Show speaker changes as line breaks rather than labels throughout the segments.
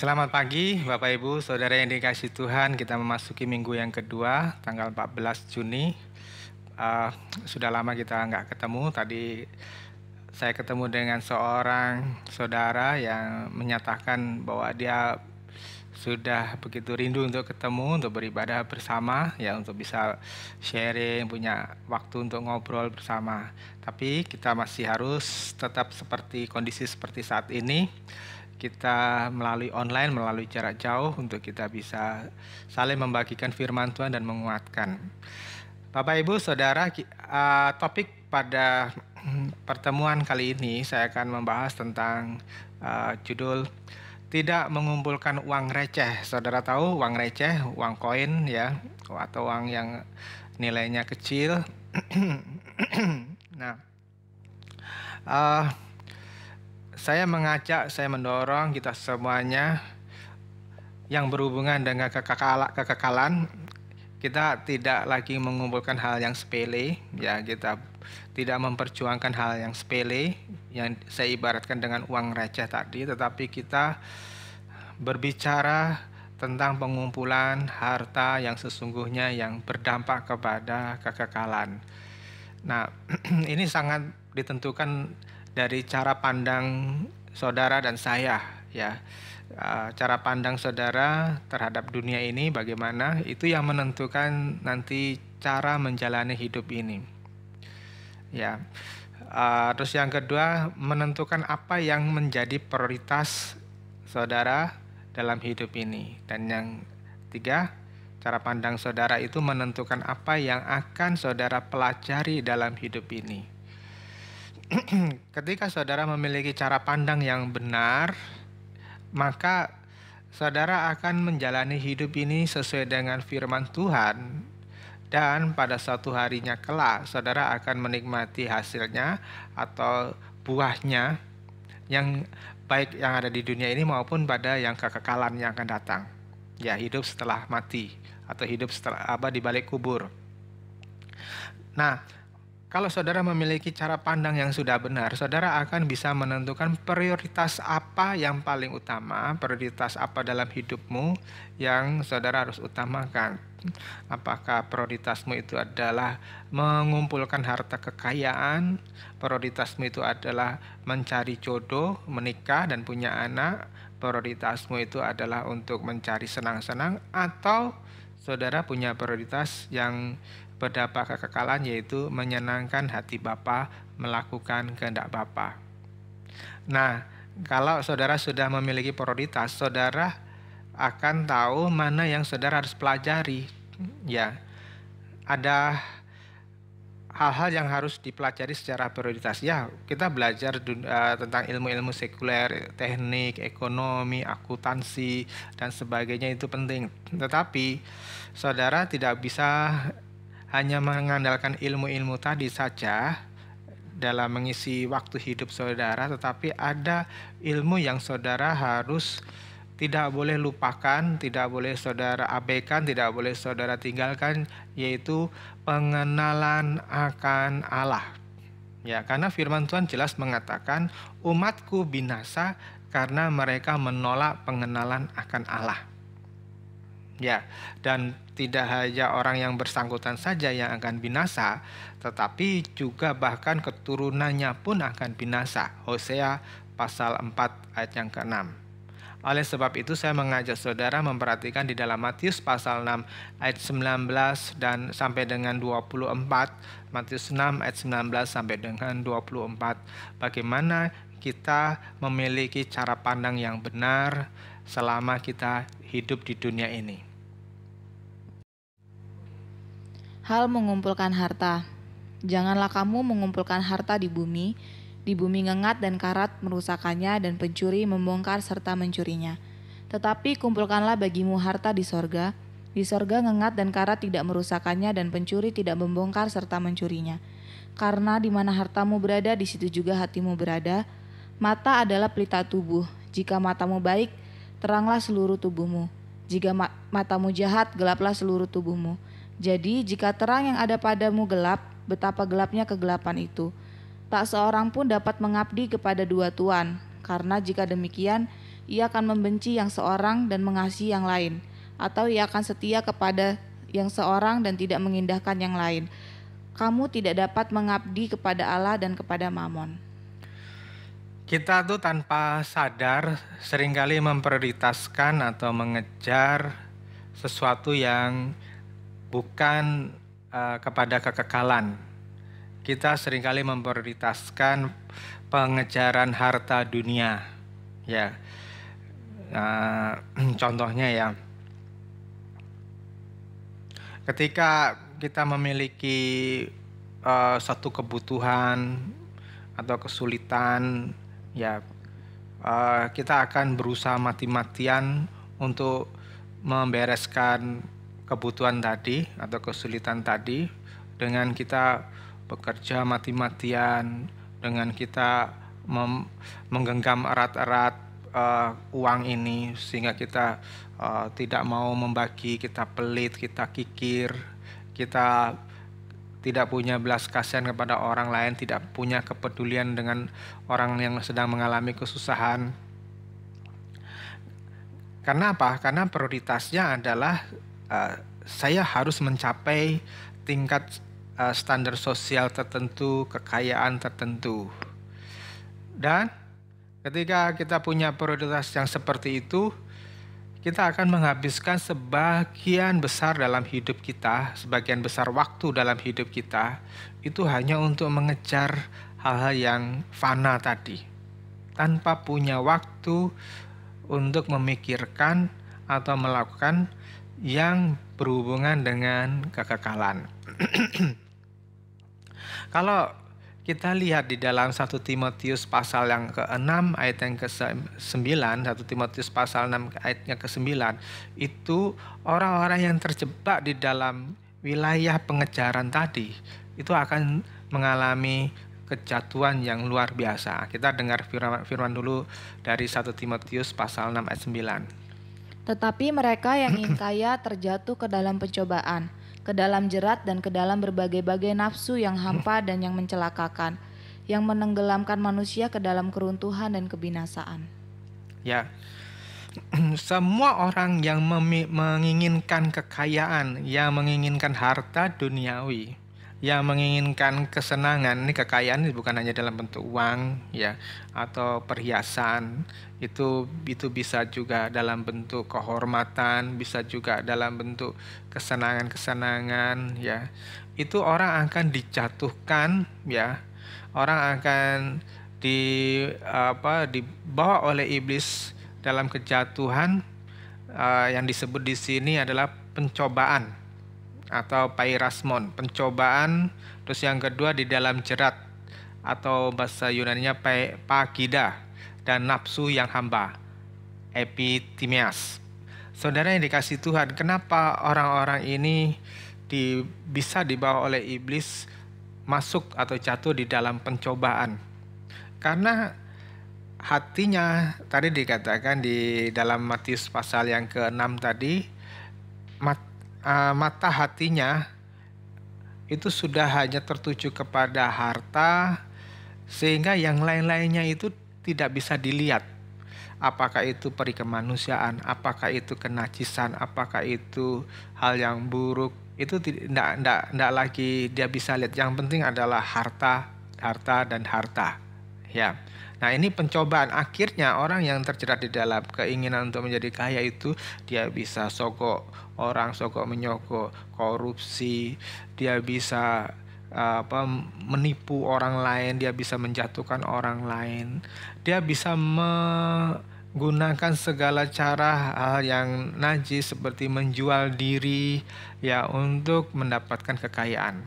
Selamat pagi Bapak Ibu, Saudara yang dikasihi Tuhan. Kita memasuki minggu yang kedua, tanggal 14 Juni. Sudah lama kita nggak ketemu. Tadi saya ketemu dengan seorang saudara yang menyatakan bahwa dia sudah begitu rindu untuk ketemu, untuk beribadah bersama, ya, untuk bisa sharing, punya waktu untuk ngobrol bersama. Tapi kita masih harus tetap kondisi seperti saat ini. Kita melalui online, melalui jarak jauh untuk kita bisa saling membagikan firman Tuhan dan menguatkan. Bapak Ibu Saudara, topik pada pertemuan kali ini saya akan membahas tentang judul tidak mengumpulkan uang receh. Saudara tahu uang receh, uang koin ya, atau uang yang nilainya kecil. Nah, saya mendorong kita semuanya yang berhubungan dengan kekekalan, kita tidak lagi mengumpulkan hal yang sepele, ya, kita tidak memperjuangkan hal yang sepele yang saya ibaratkan dengan uang receh tadi, tetapi kita berbicara tentang pengumpulan harta yang sesungguhnya yang berdampak kepada kekekalan. Nah, ini sangat ditentukan dari cara pandang saudara dan saya, ya. Cara pandang saudara terhadap dunia ini bagaimana, itu yang menentukan nanti cara menjalani hidup ini, ya. Terus yang kedua, menentukan apa yang menjadi prioritas saudara dalam hidup ini. Dan yang tiga, cara pandang saudara itu menentukan apa yang akan saudara pelajari dalam hidup ini. Ketika saudara memiliki cara pandang yang benar, maka saudara akan menjalani hidup ini sesuai dengan firman Tuhan, dan pada suatu harinya kelak saudara akan menikmati hasilnya atau buahnya yang baik yang ada di dunia ini maupun pada yang kekekalan yang akan datang. Ya, hidup setelah mati atau hidup setelah di balik kubur. Nah, kalau saudara memiliki cara pandang yang sudah benar, saudara akan bisa menentukan prioritas apa yang paling utama, prioritas apa dalam hidupmu yang saudara harus utamakan. Apakah prioritasmu itu adalah mengumpulkan harta kekayaan, prioritasmu itu adalah mencari jodoh, menikah dan punya anak, prioritasmu itu adalah untuk mencari senang-senang, atau saudara punya prioritas yang berdampak kekekalan, yaitu menyenangkan hati Bapa, melakukan kehendak Bapa. Nah, kalau saudara sudah memiliki prioritas, saudara akan tahu mana yang saudara harus pelajari. Ya, ada hal-hal yang harus dipelajari secara prioritas. Ya, kita belajar tentang ilmu-ilmu sekuler, teknik, ekonomi, akuntansi, dan sebagainya, itu penting. Tetapi saudara tidak bisa hanya mengandalkan ilmu-ilmu tadi saja dalam mengisi waktu hidup saudara, tetapi ada ilmu yang saudara harus tidak boleh lupakan, tidak boleh saudara abaikan, tidak boleh saudara tinggalkan, yaitu pengenalan akan Allah. Ya, karena firman Tuhan jelas mengatakan, umatku binasa karena mereka menolak pengenalan akan Allah. Ya, dan tidak hanya orang yang bersangkutan saja yang akan binasa, tetapi juga bahkan keturunannya pun akan binasa. Hosea pasal 4 ayat yang ke-6. Oleh sebab itu saya mengajak saudara memperhatikan di dalam Matius pasal 6 ayat 19 dan sampai dengan 24, Matius 6 ayat 19 sampai dengan 24, bagaimana kita memiliki cara pandang yang benar selama kita hidup di dunia ini.
Hal mengumpulkan harta. Janganlah kamu mengumpulkan harta di bumi ngengat dan karat merusakannya dan pencuri membongkar serta mencurinya. Tetapi kumpulkanlah bagimu harta di sorga ngengat dan karat tidak merusakannya dan pencuri tidak membongkar serta mencurinya. Karena di mana hartamu berada, di situ juga hatimu berada. Mata adalah pelita tubuh. Jika matamu baik, teranglah seluruh tubuhmu. Jika matamu jahat, gelaplah seluruh tubuhmu. Jadi jika terang yang ada padamu gelap, betapa gelapnya kegelapan itu. Tak seorang pun dapat mengabdi kepada dua tuan, karena jika demikian, ia akan membenci yang seorang dan mengasihi yang lain, atau ia akan setia kepada yang seorang dan tidak mengindahkan yang lain. Kamu tidak dapat mengabdi kepada Allah dan kepada Mamon.
Kita tuh tanpa sadar seringkali memprioritaskan atau mengejar sesuatu yang bukan kepada kekekalan. Kita seringkali memprioritaskan pengejaran harta dunia. Ya, contohnya ya, ketika kita memiliki satu kebutuhan atau kesulitan, ya kita akan berusaha mati-matian untuk membereskan kebutuhan tadi atau kesulitan tadi dengan kita bekerja mati-matian, dengan kita menggenggam erat-erat uang ini sehingga kita tidak mau membagi, kita pelit, kita kikir, kita tidak punya belas kasihan kepada orang lain, tidak punya kepedulian dengan orang yang sedang mengalami kesusahan. Karena apa? Karena prioritasnya adalah saya harus mencapai tingkat standar sosial tertentu, kekayaan tertentu. Dan ketika kita punya prioritas yang seperti itu, kita akan menghabiskan sebagian besar dalam hidup kita, sebagian besar waktu dalam hidup kita, itu hanya untuk mengejar hal-hal yang fana tadi, tanpa punya waktu untuk memikirkan atau melakukan yang berhubungan dengan kekekalan. Kalau kita lihat di dalam 1 Timotius pasal yang ke-6 ayat yang ke-9, 1 Timotius pasal 6 ayat yang ke-9, itu orang-orang yang terjebak di dalam wilayah pengejaran tadi, itu akan mengalami kejatuhan yang luar biasa. Kita dengar firman dulu dari 1 Timotius pasal 6 ayat 9.
Tetapi mereka yang ingin kaya terjatuh ke dalam pencobaan, ke dalam jerat dan ke dalam berbagai-bagai nafsu yang hampa dan yang mencelakakan, yang menenggelamkan manusia ke dalam keruntuhan dan kebinasaan.
Ya, semua orang yang menginginkan kekayaan, yang menginginkan harta duniawi, yang menginginkan kesenangan, ini kekayaan ini bukan hanya dalam bentuk uang, ya, atau perhiasan. Itu bisa juga dalam bentuk kehormatan, bisa juga dalam bentuk kesenangan-kesenangan, ya. Itu orang akan dijatuhkan, ya. Orang akan dibawa oleh iblis dalam kejatuhan yang disebut di sini adalah pencobaan atau pairasmon, pencobaan. Terus yang kedua di dalam jerat atau bahasa Yunaninya pagida, dan nafsu yang hamba, epitimias. Saudara yang dikasih Tuhan, kenapa orang-orang ini bisa dibawa oleh iblis masuk atau jatuh di dalam pencobaan? Karena hatinya, tadi dikatakan di dalam Matius pasal yang ke-6 tadi, mata hatinya itu sudah hanya tertuju kepada harta, sehingga yang lain-lainnya itu tidak bisa dilihat. Apakah itu peri kemanusiaan, apakah itu kenajisan, apakah itu hal yang buruk, itu tidak lagi dia bisa lihat. Yang penting adalah harta dan harta. Ya. Nah, ini pencobaan. Akhirnya orang yang terjerat di dalam keinginan untuk menjadi kaya itu, dia bisa sogok orang, sogok menyogok, korupsi, dia bisa menipu orang lain, dia bisa menjatuhkan orang lain, dia bisa menggunakan segala cara hal yang najis seperti menjual diri, ya, untuk mendapatkan kekayaan.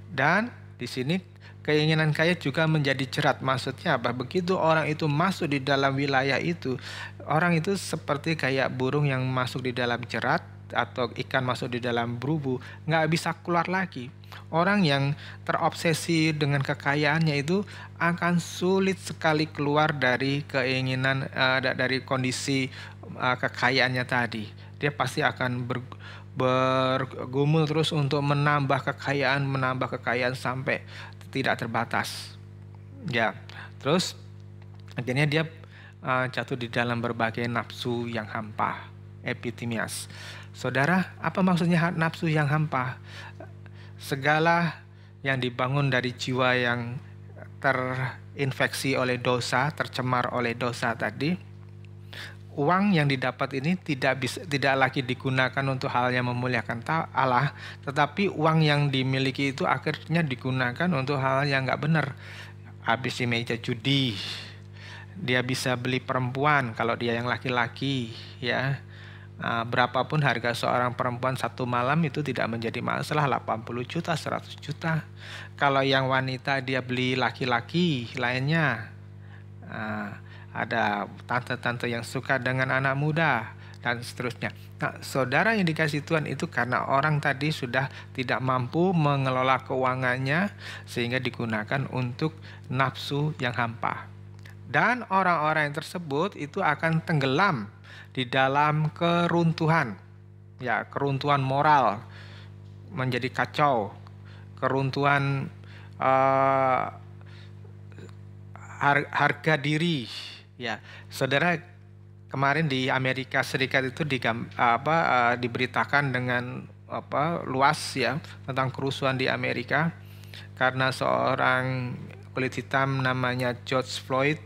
Dan di sini keinginan kaya juga menjadi jerat. Maksudnya apa? Begitu orang itu masuk di dalam wilayah itu, orang itu seperti kayak burung yang masuk di dalam jerat atau ikan masuk di dalam berubu, nggak bisa keluar lagi. Orang yang terobsesi dengan kekayaannya itu akan sulit sekali keluar dari keinginan, dari kondisi kekayaannya tadi. Dia pasti akan bergumul terus untuk menambah kekayaan sampai tidak terbatas. Ya, terus akhirnya dia jatuh di dalam berbagai nafsu yang hampa, epitimias. Saudara, apa maksudnya nafsu yang hampa? Segala yang dibangun dari jiwa yang terinfeksi oleh dosa, tercemar oleh dosa tadi, uang yang didapat ini tidak lagi digunakan untuk hal yang memuliakan Allah, tetapi uang yang dimiliki itu akhirnya digunakan untuk hal yang nggak benar. Habis di meja judi, dia bisa beli perempuan kalau dia yang laki-laki, ya. Berapapun harga seorang perempuan satu malam itu tidak menjadi masalah, 80 juta, 100 juta. Kalau yang wanita dia beli laki-laki lainnya. Ada tante-tante yang suka dengan anak muda dan seterusnya. Nah, saudara yang dikasih Tuhan itu karena orang tadi sudah tidak mampu mengelola keuangannya sehingga digunakan untuk nafsu yang hampa. Dan orang-orang yang tersebut itu akan tenggelam di dalam keruntuhan. Ya, keruntuhan moral, menjadi kacau, keruntuhan harga diri. Ya, saudara, kemarin di Amerika Serikat itu diberitakan dengan luas ya tentang kerusuhan di Amerika karena seorang kulit hitam namanya George Floyd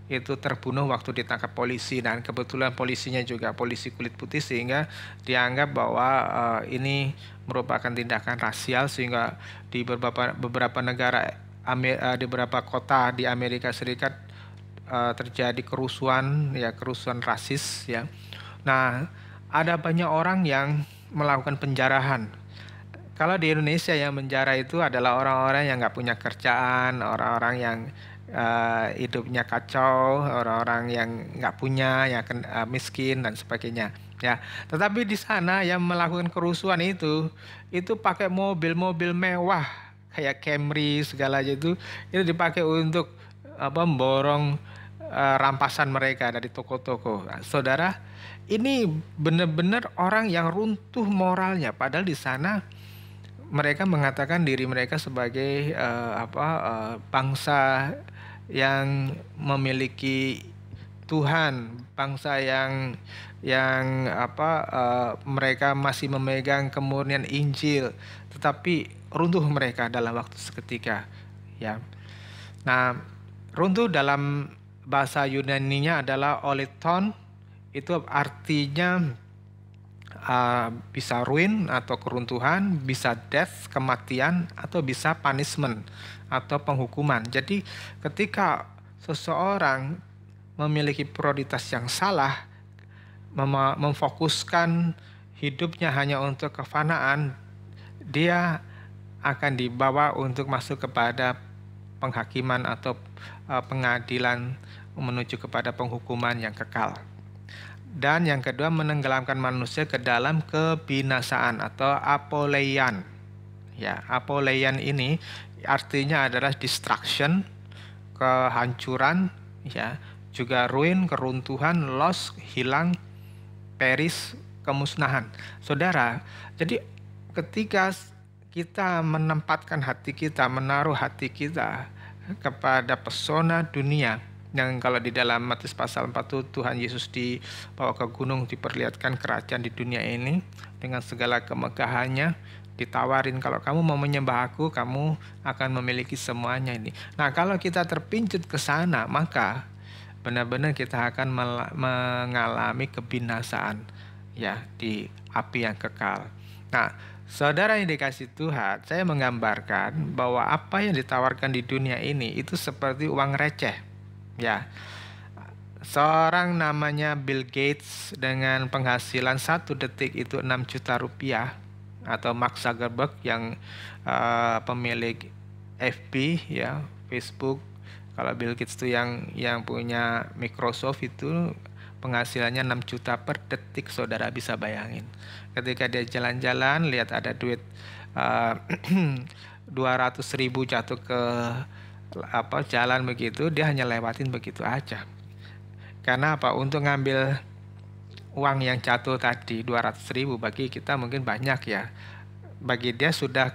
itu terbunuh waktu ditangkap polisi, dan kebetulan polisinya juga polisi kulit putih sehingga dianggap bahwa ini merupakan tindakan rasial, sehingga di beberapa negara di beberapa kota di Amerika Serikat terjadi kerusuhan rasis ya. Nah, ada banyak orang yang melakukan penjarahan. Kalau di Indonesia yang penjara itu adalah orang-orang yang nggak punya kerjaan, orang-orang yang hidupnya kacau, orang-orang yang nggak punya, yang miskin dan sebagainya. Ya, tetapi di sana yang melakukan kerusuhan itu pakai mobil-mobil mewah kayak Camry segala itu dipakai untuk memborong rampasan mereka dari toko-toko. Nah, saudara, ini benar-benar orang yang runtuh moralnya, padahal di sana mereka mengatakan diri mereka sebagai bangsa yang memiliki Tuhan, bangsa yang mereka masih memegang kemurnian Injil, tetapi runtuh mereka dalam waktu seketika, ya. Nah, runtuh dalam bahasa Yunaninya adalah oleton, itu artinya bisa ruin atau keruntuhan, bisa death, kematian, atau bisa punishment atau penghukuman. Jadi ketika seseorang memiliki prioritas yang salah, memfokuskan hidupnya hanya untuk kefanaan, dia akan dibawa untuk masuk kepada penghakiman atau pengadilan menuju kepada penghukuman yang kekal. Dan yang kedua, menenggelamkan manusia ke dalam kebinasaan atau apoleian. Ya, apoleian ini artinya adalah destruction, kehancuran, ya, juga ruin, keruntuhan, loss, hilang, perish, kemusnahan. Saudara, jadi ketika kita menempatkan hati kita, menaruh hati kita kepada pesona dunia, yang kalau di dalam Matius pasal 4 Tuhan Yesus dibawa ke gunung, diperlihatkan kerajaan di dunia ini dengan segala kemegahannya, ditawarin kalau kamu mau menyembah aku, kamu akan memiliki semuanya ini. Nah, kalau kita terpincut ke sana, maka benar-benar kita akan mengalami kebinasaan ya di api yang kekal. Nah, saudara yang dikasih Tuhan, saya menggambarkan bahwa apa yang ditawarkan di dunia ini itu seperti uang receh. Ya, seorang namanya Bill Gates dengan penghasilan 1 detik itu 6 juta rupiah, atau Mark Zuckerberg yang pemilik FB ya, Facebook. Kalau Bill Gates itu yang punya Microsoft itu penghasilannya 6 juta per detik, saudara bisa bayangin. Ketika dia jalan-jalan, lihat ada duit 200.000 jatuh ke jalan begitu, dia hanya lewatin begitu aja. Karena apa? Untuk ngambil uang yang jatuh tadi 200.000 bagi kita mungkin banyak ya. Bagi dia sudah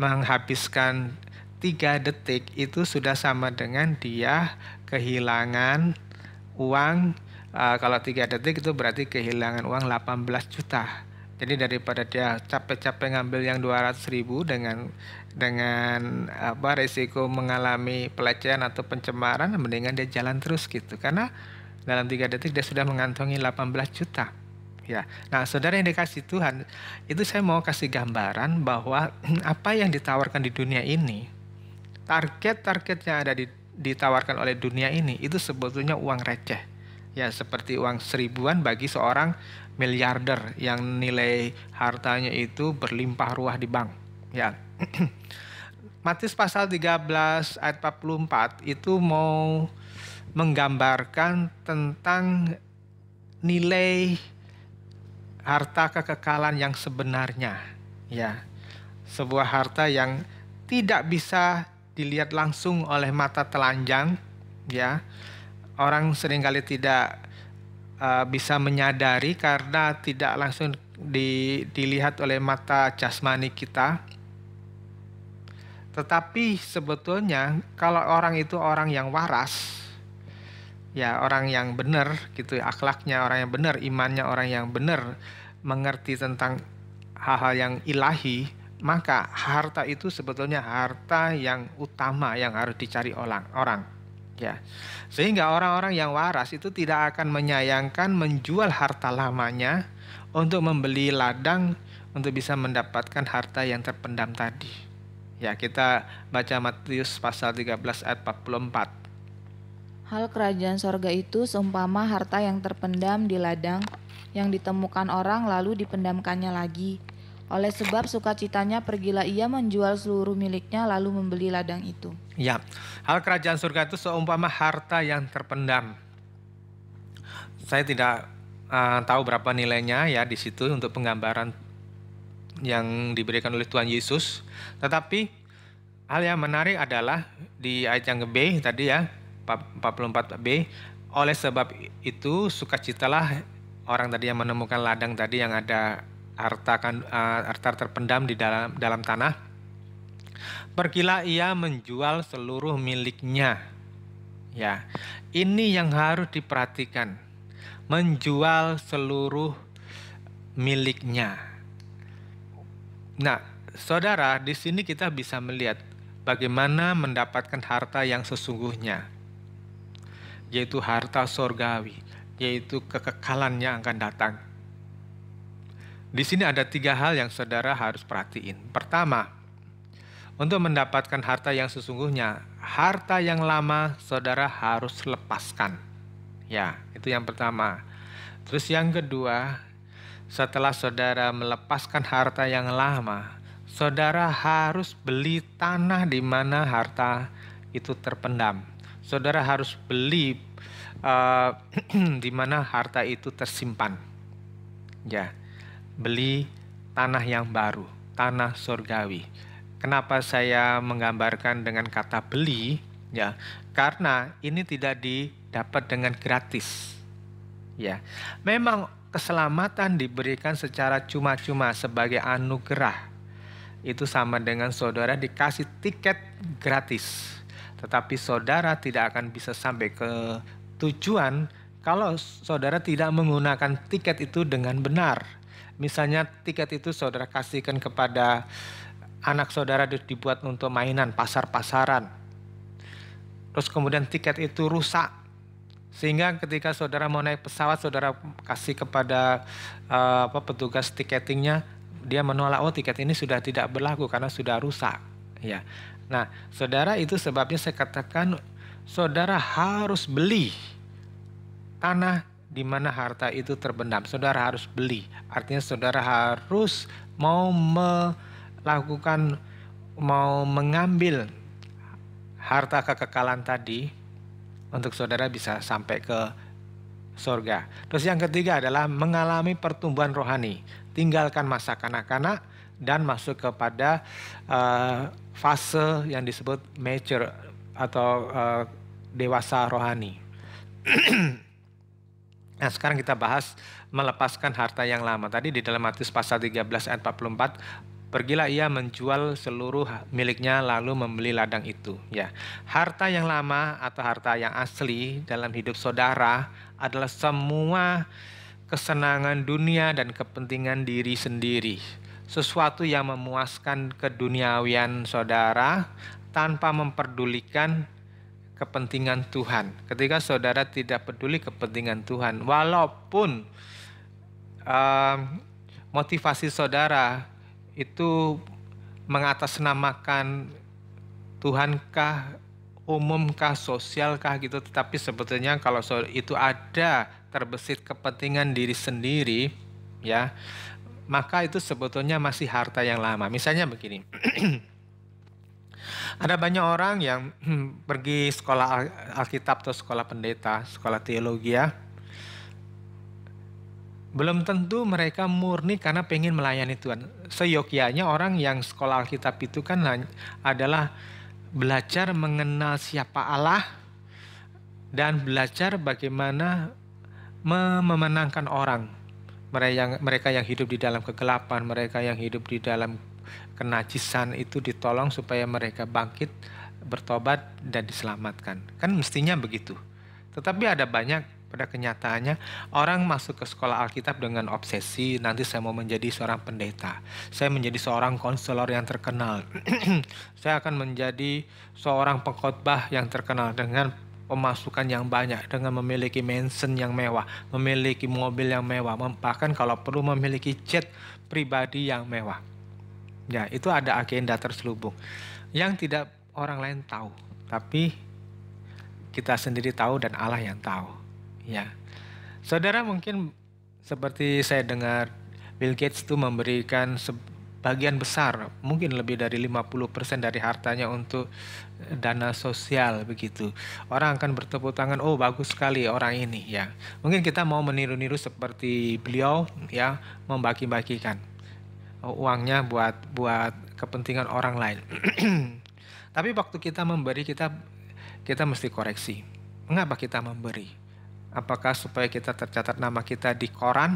menghabiskan 3 detik itu sudah sama dengan dia kehilangan uang, kalau 3 detik itu berarti kehilangan uang 18 juta. Jadi daripada dia capek-capek ngambil yang 200.000 dengan resiko mengalami pelecehan atau pencemaran, mendingan dia jalan terus gitu. Karena dalam 3 detik dia sudah mengantongi 18 juta. Ya. Nah, saudara yang dikasih Tuhan, itu saya mau kasih gambaran bahwa apa yang ditawarkan di dunia ini, target-target yang ada ditawarkan oleh dunia ini, itu sebetulnya uang receh. Ya, seperti uang seribuan bagi seorang miliarder yang nilai hartanya itu berlimpah ruah di bank. Ya. Matius pasal 13 ayat 44 itu mau menggambarkan tentang nilai harta kekekalan yang sebenarnya. Ya. Sebuah harta yang tidak bisa dilihat langsung oleh mata telanjang, ya. Orang seringkali tidak bisa menyadari karena tidak langsung dilihat oleh mata jasmani kita. Tetapi sebetulnya kalau orang itu orang yang waras, ya orang yang benar gitu, akhlaknya orang yang benar, imannya orang yang benar, mengerti tentang hal-hal yang ilahi, maka harta itu sebetulnya harta yang utama yang harus dicari orang. Ya. Sehingga orang-orang yang waras itu tidak akan menyayangkan menjual harta lamanya untuk membeli ladang untuk bisa mendapatkan harta yang terpendam tadi. Ya, kita baca Matius pasal 13 ayat 44.
Hal kerajaan sorga itu seumpama harta yang terpendam di ladang, yang ditemukan orang lalu dipendamkannya lagi. Oleh sebab sukacitanya pergilah ia menjual seluruh miliknya lalu membeli ladang itu.
Ya, hal kerajaan surga itu seumpama harta yang terpendam. Saya tidak tahu berapa nilainya ya di situ untuk penggambaran yang diberikan oleh Tuhan Yesus. Tetapi hal yang menarik adalah di ayat yang B tadi ya, 44b, oleh sebab itu sukacitalah orang tadi yang menemukan ladang tadi yang ada harta terpendam di dalam tanah. Pergilah ia menjual seluruh miliknya. Ya, ini yang harus diperhatikan. Menjual seluruh miliknya. Nah, saudara, di sini kita bisa melihat bagaimana mendapatkan harta yang sesungguhnya, yaitu harta sorgawi, yaitu kekekalan yang akan datang. Di sini ada 3 hal yang saudara harus perhatiin. Pertama, untuk mendapatkan harta yang sesungguhnya, harta yang lama saudara harus lepaskan. Ya, itu yang pertama. Terus yang kedua, setelah saudara melepaskan harta yang lama, saudara harus beli tanah di mana harta itu terpendam. Saudara harus beli di mana harta itu tersimpan. Ya. Beli tanah yang baru, tanah surgawi. Kenapa saya menggambarkan dengan kata beli? Ya, karena ini tidak didapat dengan gratis. Ya, memang keselamatan diberikan secara cuma-cuma sebagai anugerah. Itu sama dengan saudara dikasih tiket gratis. Tetapi saudara tidak akan bisa sampai ke tujuan kalau saudara tidak menggunakan tiket itu dengan benar. Misalnya tiket itu saudara kasihkan kepada anak saudara dibuat untuk mainan pasar-pasaran. Terus kemudian tiket itu rusak. Sehingga ketika saudara mau naik pesawat, saudara kasih kepada petugas tiketingnya, dia menolak, oh tiket ini sudah tidak berlaku karena sudah rusak. Ya. Nah, saudara, itu sebabnya saya katakan saudara harus beli tanah di mana harta itu terpendam. Saudara harus beli. Artinya saudara harus mau mengambil harta kekekalan tadi untuk saudara bisa sampai ke surga. Terus yang ketiga adalah mengalami pertumbuhan rohani. Tinggalkan masa kanak-kanak dan masuk kepada fase yang disebut mature atau dewasa rohani. Nah, sekarang kita bahas melepaskan harta yang lama. Tadi di dalam Matius pasal 13 ayat 44, Pergilah ia menjual seluruh miliknya lalu membeli ladang itu. Ya, harta yang lama atau harta yang asli dalam hidup saudara adalah semua kesenangan dunia dan kepentingan diri sendiri. Sesuatu yang memuaskan keduniawian saudara tanpa memperdulikan kepentingan Tuhan. Ketika saudara tidak peduli kepentingan Tuhan, walaupun motivasi saudara itu mengatasnamakan Tuhankah, umumkah, sosialkah gitu, tetapi sebetulnya kalau itu ada terbesit kepentingan diri sendiri, ya, maka itu sebetulnya masih harta yang lama. Misalnya begini. Ada banyak orang yang pergi sekolah Alkitab atau sekolah pendeta, sekolah teologi ya. Belum tentu mereka murni karena pengen melayani Tuhan. Seyogyanya orang yang sekolah Alkitab itu kan adalah belajar mengenal siapa Allah dan belajar bagaimana memenangkan orang. Mereka yang hidup di dalam kegelapan, mereka yang hidup di dalam kenajisan itu ditolong supaya mereka bangkit, bertobat dan diselamatkan. Kan mestinya begitu. Tetapi ada banyak pada kenyataannya orang masuk ke sekolah Alkitab dengan obsesi, nanti saya mau menjadi seorang pendeta, saya menjadi seorang konselor yang terkenal, saya akan menjadi seorang pengkhotbah yang terkenal dengan pemasukan yang banyak, dengan memiliki mansion yang mewah, memiliki mobil yang mewah, bahkan kalau perlu memiliki jet pribadi yang mewah. Ya, itu ada agenda terselubung yang tidak orang lain tahu, tapi kita sendiri tahu dan Allah yang tahu. Ya, saudara mungkin seperti saya dengar Bill Gates itu memberikan sebagian besar, mungkin lebih dari 50% dari hartanya untuk dana sosial begitu. Orang akan bertepuk tangan, oh bagus sekali orang ini ya. Mungkin kita mau meniru-niru seperti beliau ya, membagi-bagikan uangnya buat kepentingan orang lain. Tapi waktu kita memberi, kita mesti koreksi. Mengapa kita memberi? Apakah supaya kita tercatat nama kita di koran,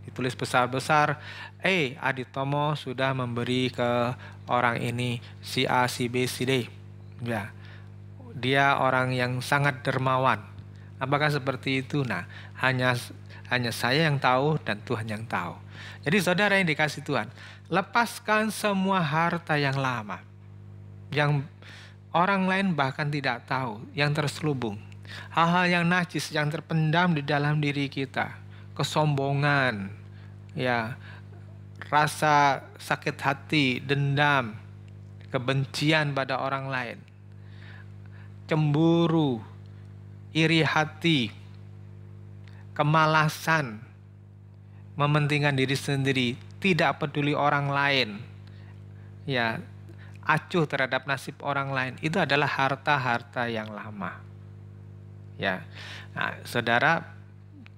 ditulis besar-besar, Aditomo sudah memberi ke orang ini, si A, si B, si D. Ya, dia orang yang sangat dermawan. Apakah seperti itu? Nah, hanya saya yang tahu dan Tuhan yang tahu. Jadi saudara yang dikasih Tuhan, lepaskan semua harta yang lama, yang orang lain bahkan tidak tahu, yang terselubung. Hal-hal yang najis yang terpendam di dalam diri kita, kesombongan, ya, rasa sakit hati, dendam, kebencian pada orang lain, cemburu, iri hati, kemalasan, mementingkan diri sendiri, tidak peduli orang lain, ya, acuh terhadap nasib orang lain, itu adalah harta-harta yang lama. Ya, nah, saudara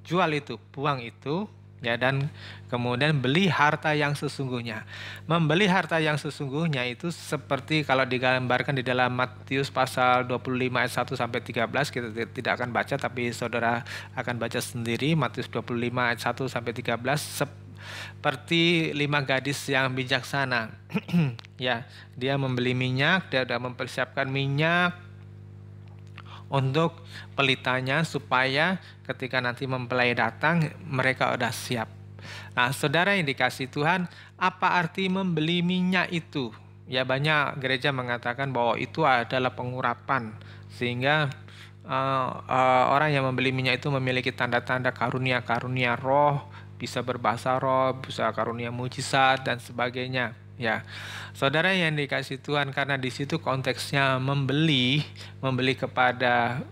jual itu, buang itu, ya, dan kemudian beli harta yang sesungguhnya. Membeli harta yang sesungguhnya itu seperti kalau digambarkan di dalam Matius pasal 25 ayat 1 sampai 13, kita tidak akan baca tapi saudara akan baca sendiri. Matius 25 ayat 1 sampai 13 seperti 5 gadis yang bijaksana. Ya, dia membeli minyak, dia sudah mempersiapkan minyak untuk pelitanya supaya ketika nanti mempelai datang mereka udah siap. Nah, saudara yang dikasih Tuhan, apa arti membeli minyak itu? Ya, banyak gereja mengatakan bahwa itu adalah pengurapan sehingga orang yang membeli minyak itu memiliki tanda-tanda karunia-karunia roh, bisa berbahasa roh, bisa karunia mujizat dan sebagainya. Ya, saudara yang dikasih Tuhan, karena di situ konteksnya membeli kepada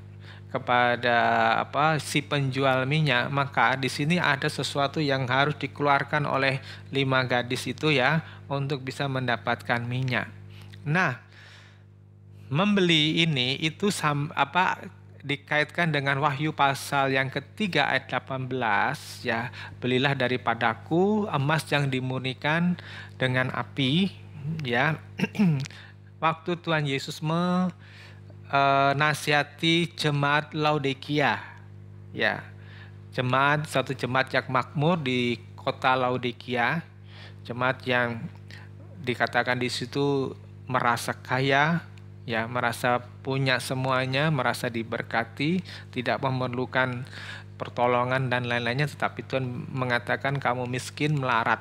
si penjual minyak, maka di sini ada sesuatu yang harus dikeluarkan oleh 5 gadis itu ya untuk bisa mendapatkan minyak. Nah, membeli ini itu dikaitkan dengan Wahyu pasal yang ketiga ayat 18 ya, belilah daripadaku emas yang dimurnikan dengan api ya. Waktu Tuhan Yesus menasihati jemaat Laodikia ya, satu jemaat yang makmur di kota Laodikia, jemaat yang dikatakan di situ merasa kaya, ya, merasa punya semuanya, merasa diberkati, tidak memerlukan pertolongan dan lain-lainnya, tetapi Tuhan mengatakan kamu miskin melarat,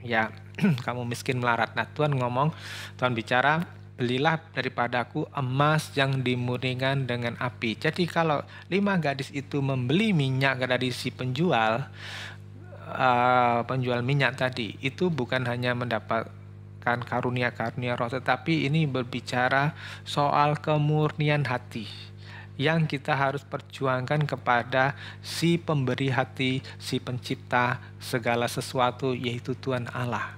ya. Kamu miskin melarat. Nah, Tuhan bicara, belilah daripadaku emas yang dimurnikan dengan api. Jadi kalau 5 gadis itu membeli minyak dari si penjual minyak tadi, itu bukan hanya mendapatkan karunia-karunia roh, tetapi ini berbicara soal kemurnian hati yang kita harus perjuangkan kepada si pemberi hati, si pencipta segala sesuatu, yaitu Tuhan Allah.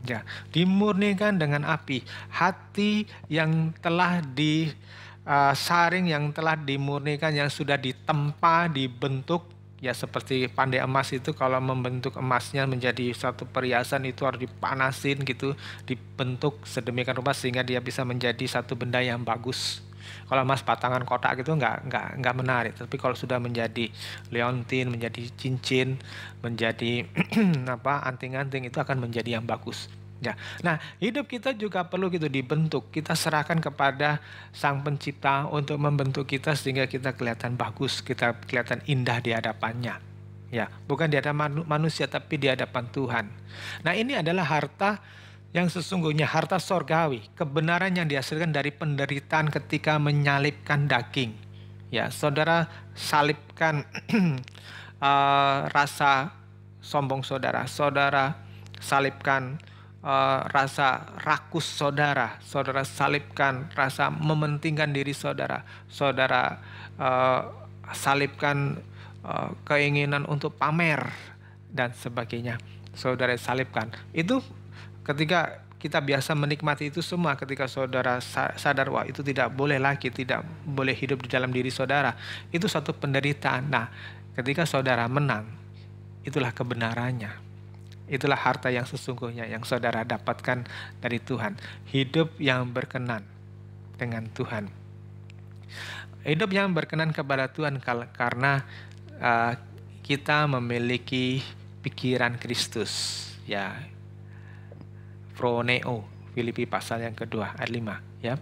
Ya, dimurnikan dengan api. Hati yang telah disaring, yang telah dimurnikan, yang sudah ditempa, dibentuk. Ya, seperti pandai emas itu, kalau membentuk emasnya menjadi satu perhiasan itu harus dipanasin gitu, dibentuk sedemikian rupa sehingga dia bisa menjadi satu benda yang bagus. Kalau emas batangan kotak gitu nggak menarik. Tapi kalau sudah menjadi leontin, menjadi cincin, menjadi anting-anting, itu akan menjadi yang bagus. Ya. Nah, hidup kita juga perlu gitu dibentuk. Kita serahkan kepada Sang Pencipta untuk membentuk kita sehingga kita kelihatan bagus, kita kelihatan indah di hadapannya. Ya, bukan di hadapan manusia tapi di hadapan Tuhan. Nah, ini adalah harta yang sesungguhnya, harta sorgawi, kebenaran yang dihasilkan dari penderitaan ketika menyalibkan daging. Ya, saudara salibkan rasa sombong saudara salibkan rasa rakus saudara salibkan rasa mementingkan diri saudara salibkan keinginan untuk pamer dan sebagainya, saudara salibkan. Itu ketika kita biasa menikmati itu semua, ketika saudara sadar, wah itu tidak boleh lagi, tidak boleh hidup di dalam diri saudara, itu suatu penderitaan. Nah, ketika saudara menang, itulah kebenarannya. Itulah harta yang sesungguhnya yang saudara dapatkan dari Tuhan. Hidup yang berkenan dengan Tuhan. Hidup yang berkenan kepada Tuhan karena kita memiliki pikiran Kristus. Ya, Phroneo, Filipi pasal yang kedua ayat 5. Ya,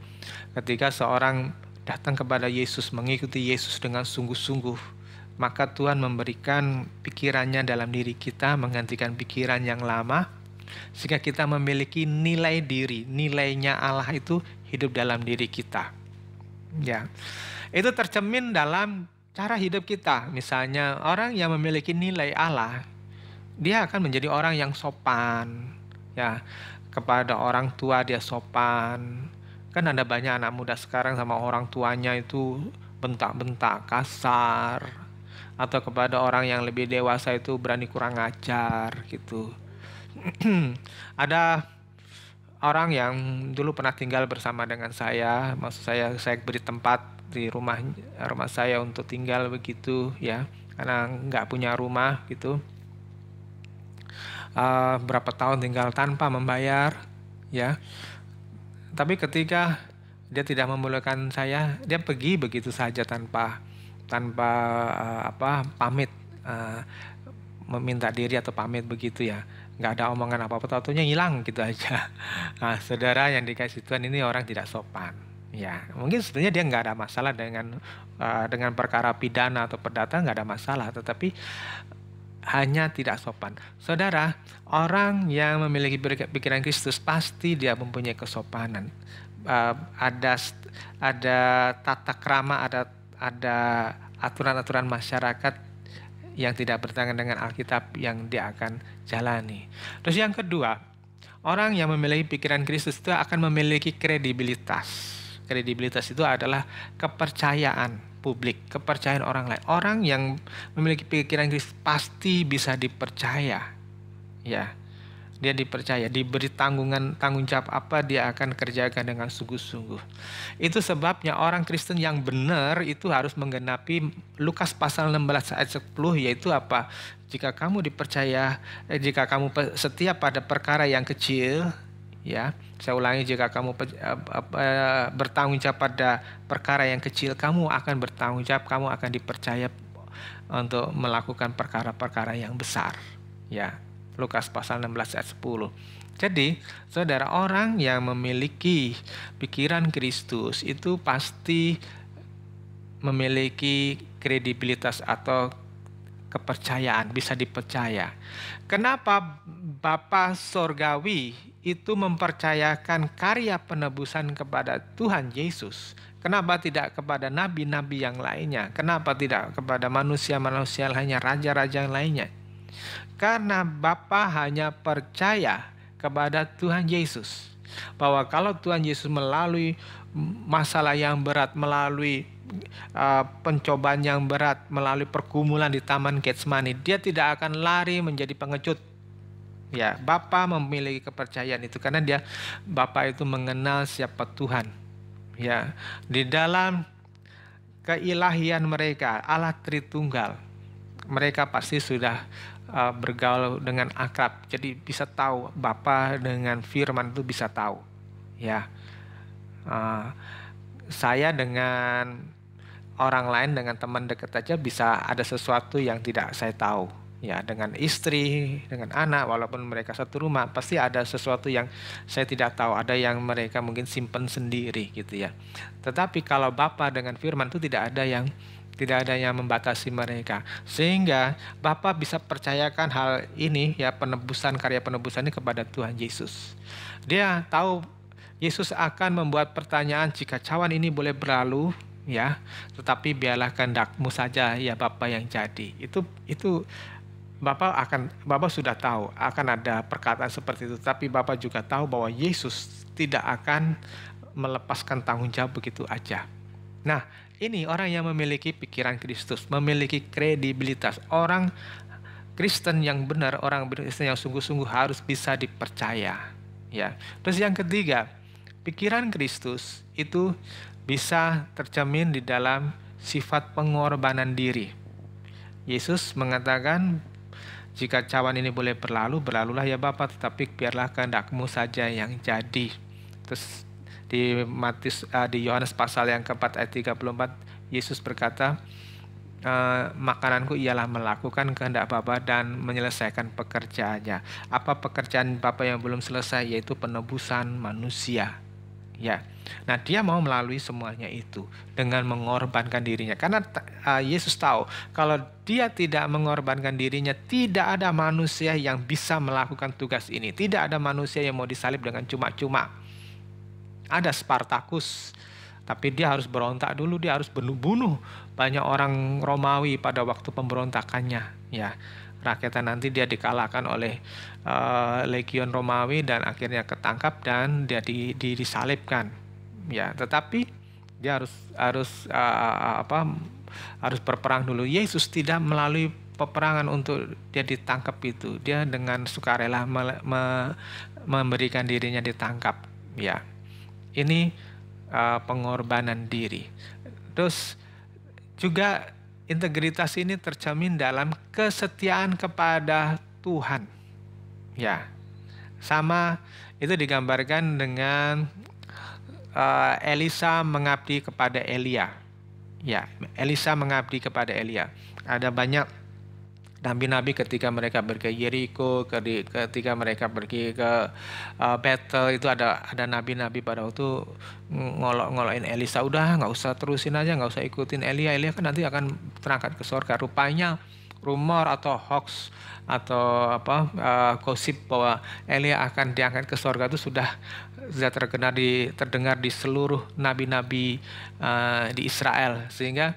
ketika seorang datang kepada Yesus, mengikuti Yesus dengan sungguh-sungguh, maka Tuhan memberikan pikirannya dalam diri kita, menggantikan pikiran yang lama, sehingga kita memiliki nilai diri, nilainya Allah itu hidup dalam diri kita. Ya, itu tercermin dalam cara hidup kita. Misalnya orang yang memiliki nilai Allah, dia akan menjadi orang yang sopan. Ya, kepada orang tua dia sopan. Kan ada banyak anak muda sekarang sama orang tuanya itu bentak-bentak, kasar. Atau kepada orang yang lebih dewasa itu berani kurang ajar gitu. Ada orang yang dulu pernah tinggal bersama dengan saya, maksud saya beri tempat di rumah saya untuk tinggal begitu ya, karena nggak punya rumah gitu. Berapa tahun tinggal tanpa membayar, ya. Tapi ketika dia tidak memerlukan saya, dia pergi begitu saja tanpa pamit, meminta diri atau pamit begitu ya. Nggak ada omongan apa-apa, tahu-taunya hilang gitu aja. Nah, saudara yang dikasih Tuhan ini orang tidak sopan. Ya, mungkin sebenarnya dia nggak ada masalah dengan perkara pidana atau perdata, nggak ada masalah, tetapi hanya tidak sopan. Saudara, orang yang memiliki pikiran Kristus pasti dia mempunyai kesopanan. Ada tata krama, ada aturan-aturan masyarakat yang tidak bertentangan dengan Alkitab yang dia akan jalani. Terus yang kedua, orang yang memiliki pikiran Kristus itu akan memiliki kredibilitas. Kredibilitas itu adalah kepercayaan publik, kepercayaan orang lain. Orang yang memiliki pikiran Kristus pasti bisa dipercaya. Ya, dia dipercaya, diberi tanggung jawab apa dia akan kerjakan dengan sungguh-sungguh. Itu sebabnya orang Kristen yang benar itu harus menggenapi Lukas pasal 16 ayat 10, yaitu apa? Jika kamu jika kamu setia pada perkara yang kecil, ya, saya ulangi, jika kamu bertanggung jawab pada perkara yang kecil, kamu akan bertanggung jawab, kamu akan dipercaya untuk melakukan perkara-perkara yang besar. Ya, Lukas pasal 16 ayat 10. Jadi, saudara, orang yang memiliki pikiran Kristus itu pasti memiliki kredibilitas atau kepercayaan, bisa dipercaya. Kenapa Bapa Sorgawi itu mempercayakan karya penebusan kepada Tuhan Yesus? Kenapa tidak kepada nabi-nabi yang lainnya? Kenapa tidak kepada manusia-manusia lainnya, raja-raja yang lainnya? Karena Bapa hanya percaya kepada Tuhan Yesus. Bahwa kalau Tuhan Yesus melalui masalah yang berat, melalui pencobaan yang berat, melalui pergumulan di Taman Getsemani, dia tidak akan lari menjadi pengecut. Ya, Bapa memiliki kepercayaan itu karena Bapa itu mengenal siapa Tuhan. Ya, di dalam keilahian mereka, Allah Tritunggal, mereka pasti sudah bergaul dengan akrab. Jadi bisa tahu, Bapa dengan firman itu bisa tahu. Ya, saya dengan orang lain, dengan teman dekat aja bisa ada sesuatu yang tidak saya tahu. Ya, dengan istri, dengan anak, walaupun mereka satu rumah, pasti ada sesuatu yang saya tidak tahu. Ada yang mereka mungkin simpan sendiri gitu ya. Tetapi kalau Bapa dengan firman itu tidak ada yang membatasi mereka. Sehingga Bapa bisa percayakan hal ini ya, karya penebusan ini kepada Tuhan Yesus. Dia tahu Yesus akan membuat pertanyaan, jika cawan ini boleh berlalu ya, tetapi biarlah kehendak-Mu saja ya Bapa yang jadi. Itu Bapak sudah tahu akan ada perkataan seperti itu, tapi Bapak juga tahu bahwa Yesus tidak akan melepaskan tanggung jawab begitu aja. Nah, ini orang yang memiliki pikiran Kristus, memiliki kredibilitas. Orang Kristen yang benar, orang Kristen yang sungguh-sungguh harus bisa dipercaya. Ya. Terus yang ketiga, pikiran Kristus itu bisa tercermin di dalam sifat pengorbanan diri. Yesus mengatakan, jika cawan ini boleh berlalu, berlalulah ya Bapa, tetapi biarlah kehendak-Mu saja yang jadi. Terus di Yohanes pasal yang keempat ayat 34, Yesus berkata, makananku ialah melakukan kehendak Bapa dan menyelesaikan pekerjaannya. Apa pekerjaan Bapa yang belum selesai? Yaitu penebusan manusia. Ya, nah dia mau melalui semuanya itu dengan mengorbankan dirinya. Karena Yesus tahu kalau dia tidak mengorbankan dirinya, tidak ada manusia yang bisa melakukan tugas ini. Tidak ada manusia yang mau disalib dengan cuma-cuma. Ada Spartacus, tapi dia harus berontak dulu, dia harus bunuh banyak orang Romawi pada waktu pemberontakannya. Ya, rakyatnya nanti dia dikalahkan oleh legion Romawi dan akhirnya ketangkap dan dia disalibkan. Ya, tetapi dia harus berperang dulu. Yesus tidak melalui peperangan untuk dia ditangkap itu. Dia dengan sukarela memberikan dirinya ditangkap. Ya, ini pengorbanan diri. Terus juga integritas ini tercermin dalam kesetiaan kepada Tuhan. Ya, sama itu digambarkan dengan Elisa mengabdi kepada Elia. Ya, Elisa mengabdi kepada Elia. Ada banyak nabi-nabi ketika mereka pergi ke Yeriko, ketika mereka pergi ke Bethel, itu ada nabi-nabi pada waktu ngolok-ngolokin Elisa, udah nggak usah terusin aja, nggak usah ikutin Elia kan nanti akan terangkat ke surga. Rupanya rumor atau hoax atau gosip bahwa Elia akan diangkat ke surga itu sudah terdengar di seluruh nabi-nabi di Israel, sehingga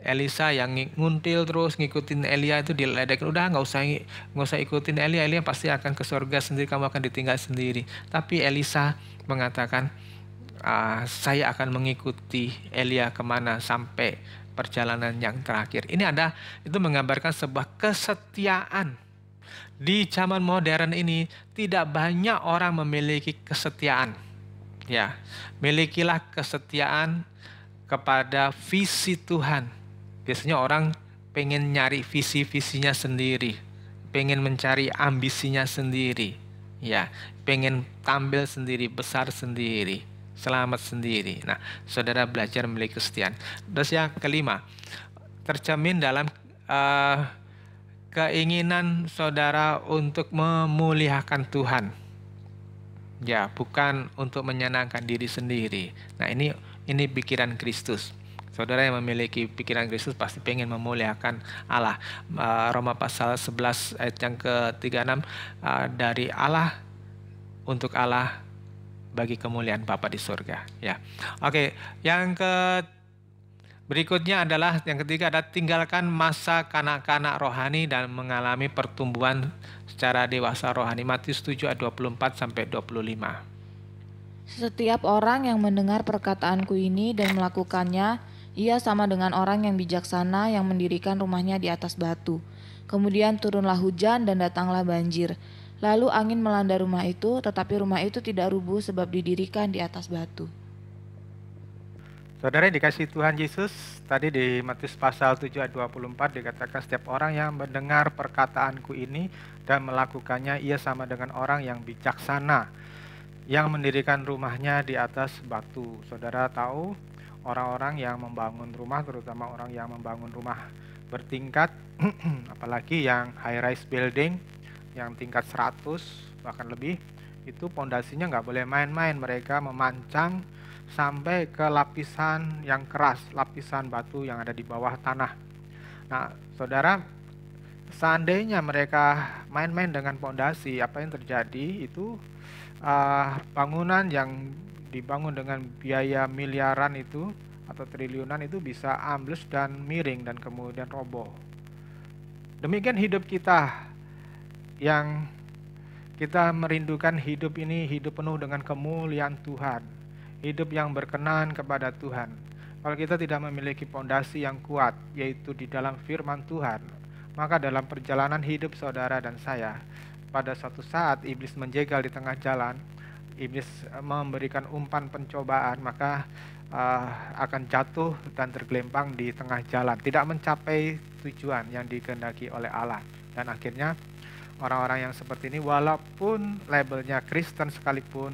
Elisa yang nguntil terus ngikutin Elia itu diledekin, udah nggak usah ikutin Elia pasti akan ke surga sendiri, kamu akan ditinggal sendiri. Tapi Elisa mengatakan, saya akan mengikuti Elia kemana sampai perjalanan yang terakhir. Itu menggambarkan sebuah kesetiaan. Di zaman modern ini tidak banyak orang memiliki kesetiaan. Ya, milikilah kesetiaan kepada visi Tuhan. Biasanya orang pengen nyari visi-visinya sendiri, pengen mencari ambisinya sendiri, ya, pengen tampil sendiri, besar sendiri, selamat sendiri. Nah, saudara belajar memiliki kesetiaan. Terus yang kelima, tercermin dalam keinginan saudara untuk memuliakan Tuhan. Ya, bukan untuk menyenangkan diri sendiri. Nah, ini pikiran Kristus. Saudara yang memiliki pikiran Kristus pasti pengen memuliakan Allah. Roma pasal 11 ayat yang ke-36, dari Allah, untuk Allah, bagi kemuliaan Bapa di surga. Ya, oke. Berikutnya adalah yang ketiga, ada tinggalkan masa kanak-kanak rohani dan mengalami pertumbuhan secara dewasa rohani. Matius 7 ayat 24 sampai 25.
Setiap orang yang mendengar perkataanku ini dan melakukannya, ia sama dengan orang yang bijaksana yang mendirikan rumahnya di atas batu. Kemudian turunlah hujan dan datanglah banjir. Lalu angin melanda rumah itu, tetapi rumah itu tidak rubuh sebab didirikan di atas batu.
Saudara yang dikasihi Tuhan Yesus, tadi di Matius pasal 7 ayat 24 dikatakan setiap orang yang mendengar perkataanku ini dan melakukannya, ia sama dengan orang yang bijaksana yang mendirikan rumahnya di atas batu. Saudara tahu, orang-orang yang membangun rumah, terutama orang yang membangun rumah bertingkat, apalagi yang high-rise building, yang tingkat 100 bahkan lebih, itu pondasinya nggak boleh main-main. Mereka memancang sampai ke lapisan yang keras, lapisan batu yang ada di bawah tanah. Nah, saudara, seandainya mereka main-main dengan pondasi, apa yang terjadi itu bangunan yang dibangun dengan biaya miliaran itu atau triliunan itu bisa ambles dan miring dan kemudian roboh. Demikian hidup kita, yang kita merindukan hidup ini, hidup penuh dengan kemuliaan Tuhan, hidup yang berkenan kepada Tuhan. Kalau kita tidak memiliki pondasi yang kuat, yaitu di dalam firman Tuhan, maka dalam perjalanan hidup saudara dan saya, pada suatu saat iblis menjegal di tengah jalan, iblis memberikan umpan pencobaan, maka akan jatuh dan tergelempang di tengah jalan, tidak mencapai tujuan yang dikehendaki oleh Allah. Dan akhirnya orang-orang yang seperti ini, walaupun labelnya Kristen sekalipun,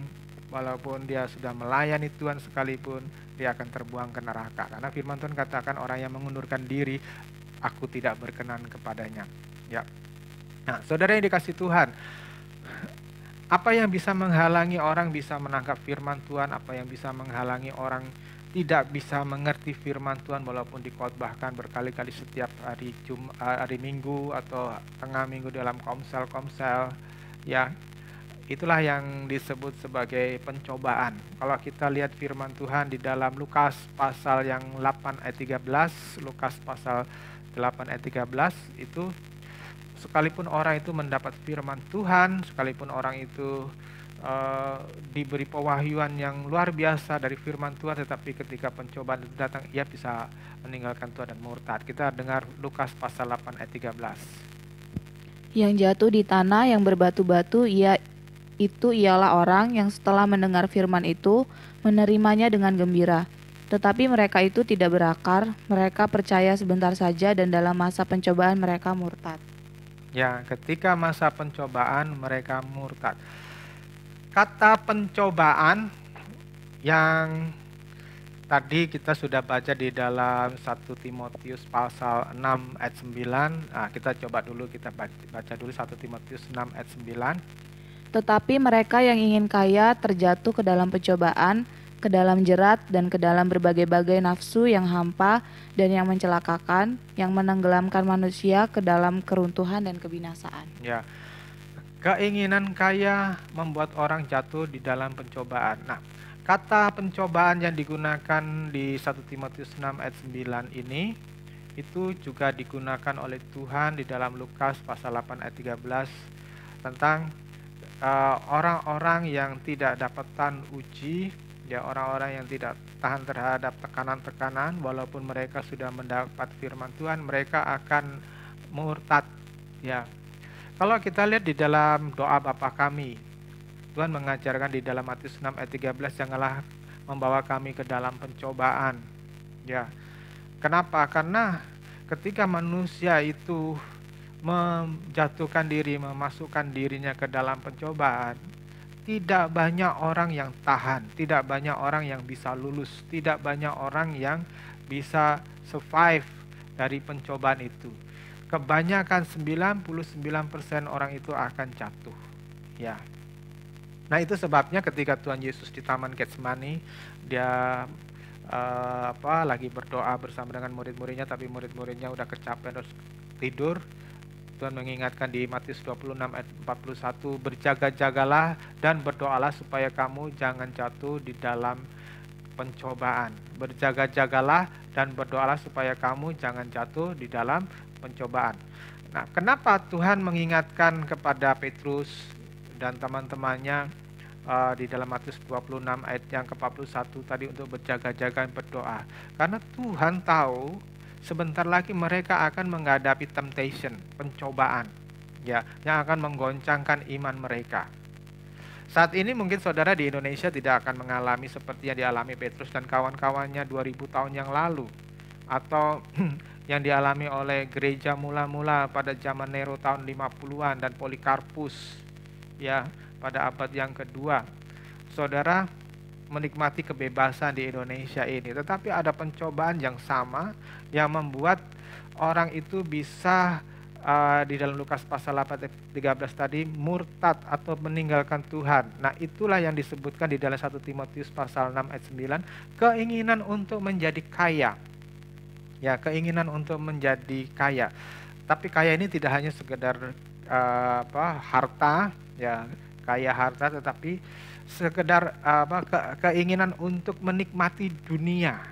walaupun dia sudah melayani Tuhan sekalipun, dia akan terbuang ke neraka. Karena firman Tuhan katakan orang yang mengundurkan diri, aku tidak berkenan kepadanya. Ya. Nah, saudara yang dikasihi Tuhan, apa yang bisa menghalangi orang bisa menangkap firman Tuhan? Apa yang bisa menghalangi orang tidak bisa mengerti firman Tuhan walaupun dikhotbahkan berkali-kali setiap hari Minggu atau tengah minggu dalam komsel-komsel, ya? Itulah yang disebut sebagai pencobaan. Kalau kita lihat firman Tuhan di dalam Lukas pasal yang 8 ayat 13, Lukas pasal 8 ayat 13, itu sekalipun orang itu mendapat firman Tuhan, sekalipun orang itu diberi pewahyuan yang luar biasa dari firman Tuhan, tetapi ketika pencobaan itu datang, ia bisa meninggalkan Tuhan dan murtad. Kita dengar Lukas pasal 8 ayat 13.
Yang jatuh di tanah yang berbatu-batu, ialah orang yang setelah mendengar firman itu menerimanya dengan gembira. Tetapi mereka itu tidak berakar, mereka percaya sebentar saja dan dalam masa pencobaan mereka murtad.
Ya, ketika masa pencobaan mereka murtad. Kata pencobaan yang tadi kita sudah baca di dalam 1 Timotius pasal 6 ayat 9. Nah, kita coba dulu, kita baca dulu 1 Timotius 6 ayat 9.
Tetapi mereka yang ingin kaya terjatuh ke dalam pencobaan, ke dalam jerat, dan ke dalam berbagai-bagai nafsu yang hampa dan yang mencelakakan, yang menenggelamkan manusia ke dalam keruntuhan dan kebinasaan.
Ya, keinginan kaya membuat orang jatuh di dalam pencobaan. Nah, kata pencobaan yang digunakan di 1 Timotius 6 ayat 9 ini, itu juga digunakan oleh Tuhan di dalam Lukas pasal 8 ayat 13 tentang orang-orang yang tidak dapatan uji, ya, orang-orang yang tidak tahan terhadap tekanan-tekanan, walaupun mereka sudah mendapat firman Tuhan, mereka akan murtad, ya. Kalau kita lihat di dalam doa Bapa kami, Tuhan mengajarkan di dalam Matius 6 ayat 13, janganlah membawa kami ke dalam pencobaan. Ya. Kenapa? Karena ketika manusia itu menjatuhkan diri, memasukkan dirinya ke dalam pencobaan, tidak banyak orang yang tahan, tidak banyak orang yang bisa lulus, tidak banyak orang yang bisa survive dari pencobaan itu. Kebanyakan 99% orang itu akan jatuh. Ya. Nah, itu sebabnya ketika Tuhan Yesus di Taman Getsemani, dia lagi berdoa bersama dengan murid-muridnya, tapi murid-muridnya udah kecapean terus tidur. Tuhan mengingatkan di Matius 26 ayat 41, berjaga-jagalah dan berdoalah supaya kamu jangan jatuh di dalam pencobaan. Berjaga-jagalah dan berdoalah supaya kamu jangan jatuh di dalam pencobaan. Nah, kenapa Tuhan mengingatkan kepada Petrus dan teman-temannya di dalam Matius 26 ayat yang ke-41 tadi untuk berjaga-jaga dan berdoa? Karena Tuhan tahu sebentar lagi mereka akan menghadapi temptation, pencobaan, ya, yang akan menggoncangkan iman mereka. Saat ini mungkin saudara di Indonesia tidak akan mengalami seperti yang dialami Petrus dan kawan-kawannya 2000 tahun yang lalu, atau yang dialami oleh gereja mula-mula pada zaman Nero tahun 50-an dan Polikarpus ya pada abad yang kedua. Saudara menikmati kebebasan di Indonesia ini, tetapi ada pencobaan yang sama yang membuat orang itu bisa di dalam Lukas pasal 8 ayat 13 tadi murtad atau meninggalkan Tuhan. Nah, itulah yang disebutkan di dalam 1 Timotius pasal 6 ayat 9, keinginan untuk menjadi kaya. Ya, keinginan untuk menjadi kaya. Tapi kaya ini tidak hanya sekedar harta, ya, kaya harta, tetapi sekedar keinginan untuk menikmati dunia.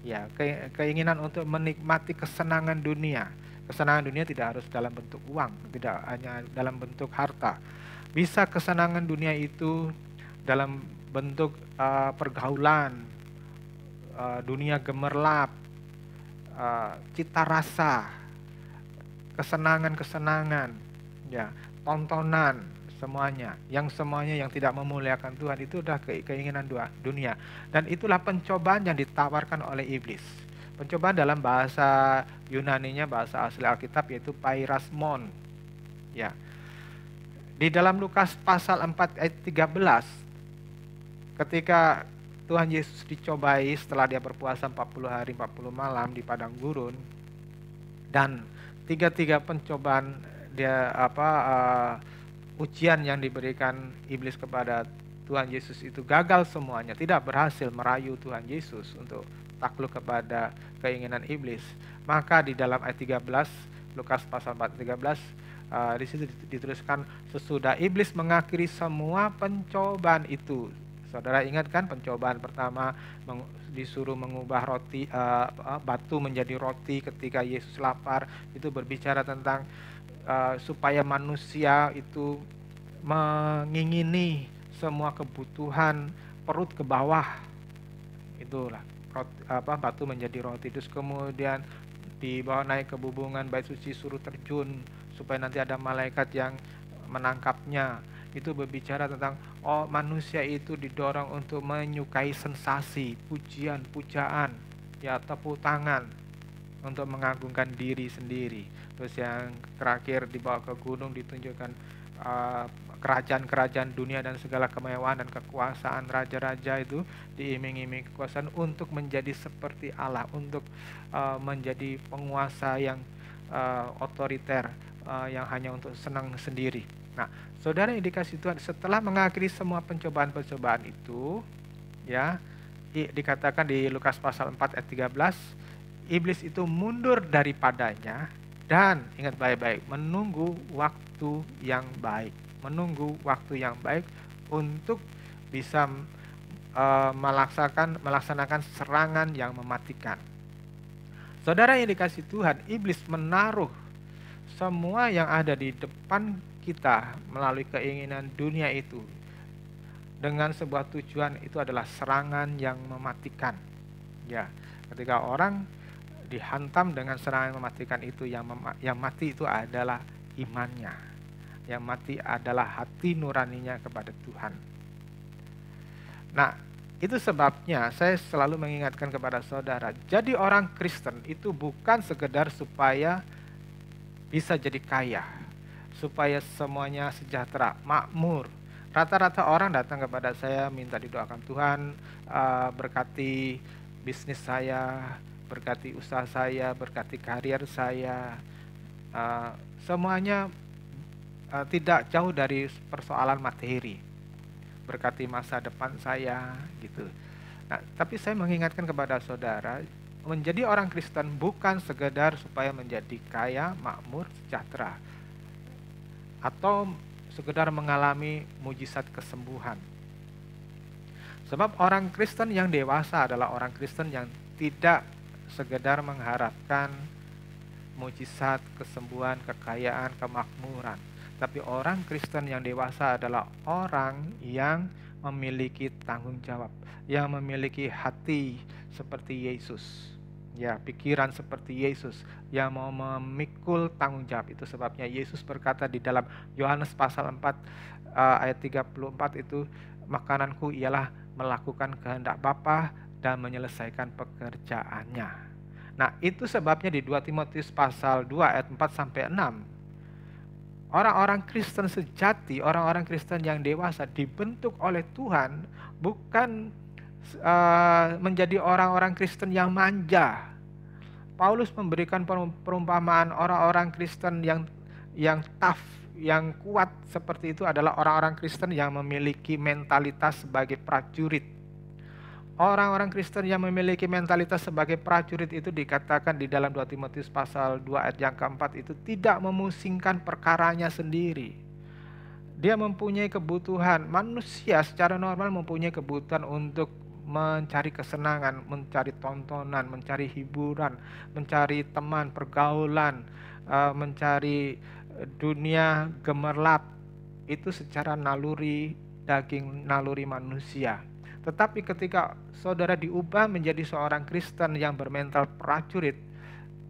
Ya, keinginan untuk menikmati kesenangan dunia. Kesenangan dunia tidak harus dalam bentuk uang, tidak hanya dalam bentuk harta. Bisa kesenangan dunia itu dalam bentuk pergaulan, dunia gemerlap, cita rasa, kesenangan-kesenangan, ya, tontonan, semuanya yang tidak memuliakan Tuhan, itu udah keinginan dunia. Dan itulah pencobaan yang ditawarkan oleh iblis. Pencobaan dalam bahasa Yunaninya, bahasa asli Alkitab, yaitu pairasmon. Ya. Di dalam Lukas pasal 4 ayat 13, ketika Tuhan Yesus dicobai setelah dia berpuasa 40 hari 40 malam di padang gurun, dan tiga pencobaan dia ujian yang diberikan iblis kepada Tuhan Yesus itu gagal semuanya, tidak berhasil merayu Tuhan Yesus untuk takluk kepada keinginan iblis. Maka di dalam ayat 13 Lukas pasal 4:13 di situ dituliskan, sesudah iblis mengakhiri semua pencobaan itu. Saudara ingat kan, pencobaan pertama disuruh mengubah roti batu menjadi roti ketika Yesus lapar. Itu berbicara tentang supaya manusia itu mengingini semua kebutuhan perut ke bawah. Itulah batu menjadi roti. Terus kemudian dibawa naik ke bubungan bait suci, suruh terjun supaya nanti ada malaikat yang menangkapnya. Itu berbicara tentang manusia itu didorong untuk menyukai sensasi, pujian, pujaan, ya, tepuk tangan untuk mengagungkan diri sendiri. Terus yang terakhir dibawa ke gunung, ditunjukkan kerajaan-kerajaan dunia dan segala kemewahan dan kekuasaan raja-raja itu, diiming-iming kekuasaan untuk menjadi seperti Allah, untuk menjadi penguasa yang otoriter, yang hanya untuk senang sendiri. Nah, saudara yang dikasih Tuhan, setelah mengakhiri semua pencobaan-pencobaan itu, ya, dikatakan di Lukas pasal 4 ayat 13, iblis itu mundur daripadanya dan, ingat baik-baik, menunggu waktu yang baik. Menunggu waktu yang baik untuk bisa melaksanakan serangan yang mematikan. Saudara yang dikasih Tuhan, iblis menaruh semua yang ada di depan kita melalui keinginan dunia itu dengan sebuah tujuan, itu adalah serangan yang mematikan. Ya, ketika orang dihantam dengan serangan mematikan itu, yang mati itu adalah imannya, yang mati adalah hati nuraninya kepada Tuhan. Nah, itu sebabnya saya selalu mengingatkan kepada saudara, jadi orang Kristen itu bukan sekedar supaya bisa jadi kaya, supaya semuanya sejahtera, makmur. Rata-rata orang datang kepada saya minta didoakan, Tuhan berkati bisnis saya, berkati usaha saya, berkati karier saya. Semuanya tidak jauh dari persoalan materi. berkati masa depan saya gitu. Nah, tapi saya mengingatkan kepada saudara, menjadi orang Kristen bukan sekedar supaya menjadi kaya, makmur, sejahtera, atau sekedar mengalami mujizat kesembuhan. Sebab orang Kristen yang dewasa adalah orang Kristen yang tidak sekedar mengharapkan mujizat, kesembuhan, kekayaan, kemakmuran. Tapi orang Kristen yang dewasa adalah orang yang memiliki tanggung jawab, yang memiliki hati seperti Yesus. Ya, pikiran seperti Yesus, yang mau memikul tanggung jawab. Itu sebabnya Yesus berkata di dalam Yohanes pasal 4 ayat 34 itu, makananku ialah melakukan kehendak Bapa dan menyelesaikan pekerjaannya. Nah, itu sebabnya di 2 Timotius pasal 2 ayat 4 sampai 6, orang-orang Kristen sejati, orang-orang Kristen yang dewasa dibentuk oleh Tuhan bukan menjadi orang-orang Kristen yang manja. Paulus memberikan perumpamaan orang-orang Kristen yang tough, yang kuat seperti itu adalah orang-orang Kristen yang memiliki mentalitas sebagai prajurit. Orang-orang Kristen yang memiliki mentalitas sebagai prajurit itu dikatakan di dalam 2 Timotius pasal 2 ayat yang keempat itu tidak memusingkan perkaranya sendiri. Dia mempunyai kebutuhan, manusia secara normal mempunyai kebutuhan untuk mencari kesenangan, mencari tontonan, mencari hiburan, mencari teman, pergaulan, mencari dunia gemerlap. Itu secara naluri daging, naluri manusia. Tetapi ketika saudara diubah menjadi seorang Kristen yang bermental prajurit,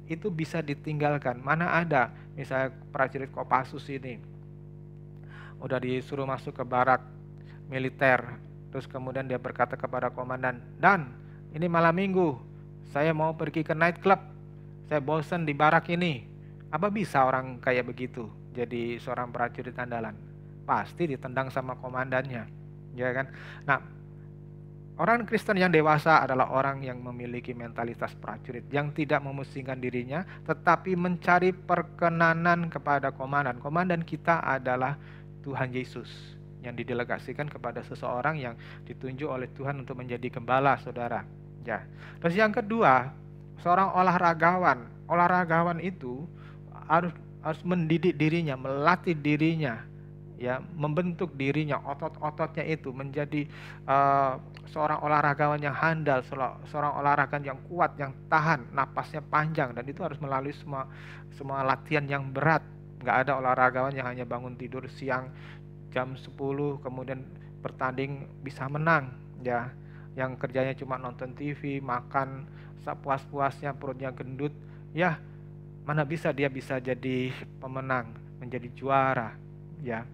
itu bisa ditinggalkan. Mana ada misalnya prajurit Kopassus ini udah disuruh masuk ke barak militer, terus kemudian dia berkata kepada komandan, "Dan, ini malam minggu, saya mau pergi ke night club, saya bosan di barak ini." Apa bisa orang kayak begitu jadi seorang prajurit andalan? Pasti ditendang sama komandannya, ya kan? Nah, orang Kristen yang dewasa adalah orang yang memiliki mentalitas prajurit, yang tidak memusingkan dirinya, tetapi mencari perkenanan kepada komandan. Komandan kita adalah Tuhan Yesus, yang didelegasikan kepada seseorang yang ditunjuk oleh Tuhan untuk menjadi gembala, saudara. Ya. Terus yang kedua, seorang olahragawan. Olahragawan itu harus mendidik dirinya, melatih dirinya, ya, membentuk dirinya, otot-ototnya itu menjadi seorang olahragawan yang handal, seorang olahragawan yang kuat, yang tahan, napasnya panjang, dan itu harus melalui semua latihan yang berat. Nggak ada olahragawan yang hanya bangun tidur siang jam 10 kemudian bertanding bisa menang, ya. Yang kerjanya cuma nonton TV, makan sepuas-puasnya, perutnya gendut, ya, mana bisa dia bisa jadi pemenang, menjadi juara, ya.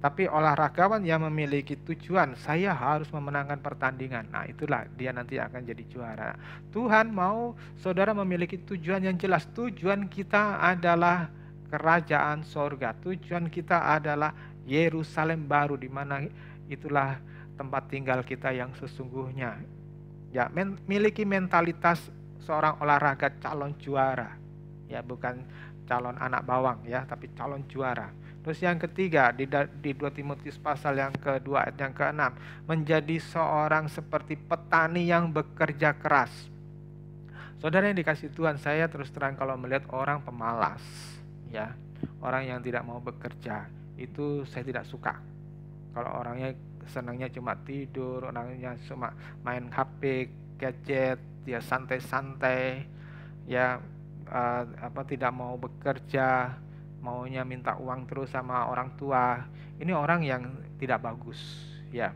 Tapi olahragawan yang memiliki tujuan, saya harus memenangkan pertandingan. Nah, itulah dia nanti akan jadi juara. Tuhan mau saudara memiliki tujuan yang jelas. Tujuan kita adalah kerajaan sorga. Tujuan kita adalah Yerusalem baru, di mana itulah tempat tinggal kita yang sesungguhnya. Ya, miliki mentalitas seorang olahraga calon juara. Ya, bukan calon anak bawang, ya, tapi calon juara. Terus yang ketiga, di 2 Timotius pasal yang kedua ayat yang ke-6, menjadi seorang seperti petani yang bekerja keras. Saudara yang dikasih Tuhan, saya terus terang kalau melihat orang pemalas, ya, orang yang tidak mau bekerja, itu saya tidak suka. Kalau orangnya senangnya cuma tidur, orangnya cuma main HP, gadget, ya santai-santai, ya tidak mau bekerja, maunya minta uang terus sama orang tua. Ini orang yang tidak bagus, ya.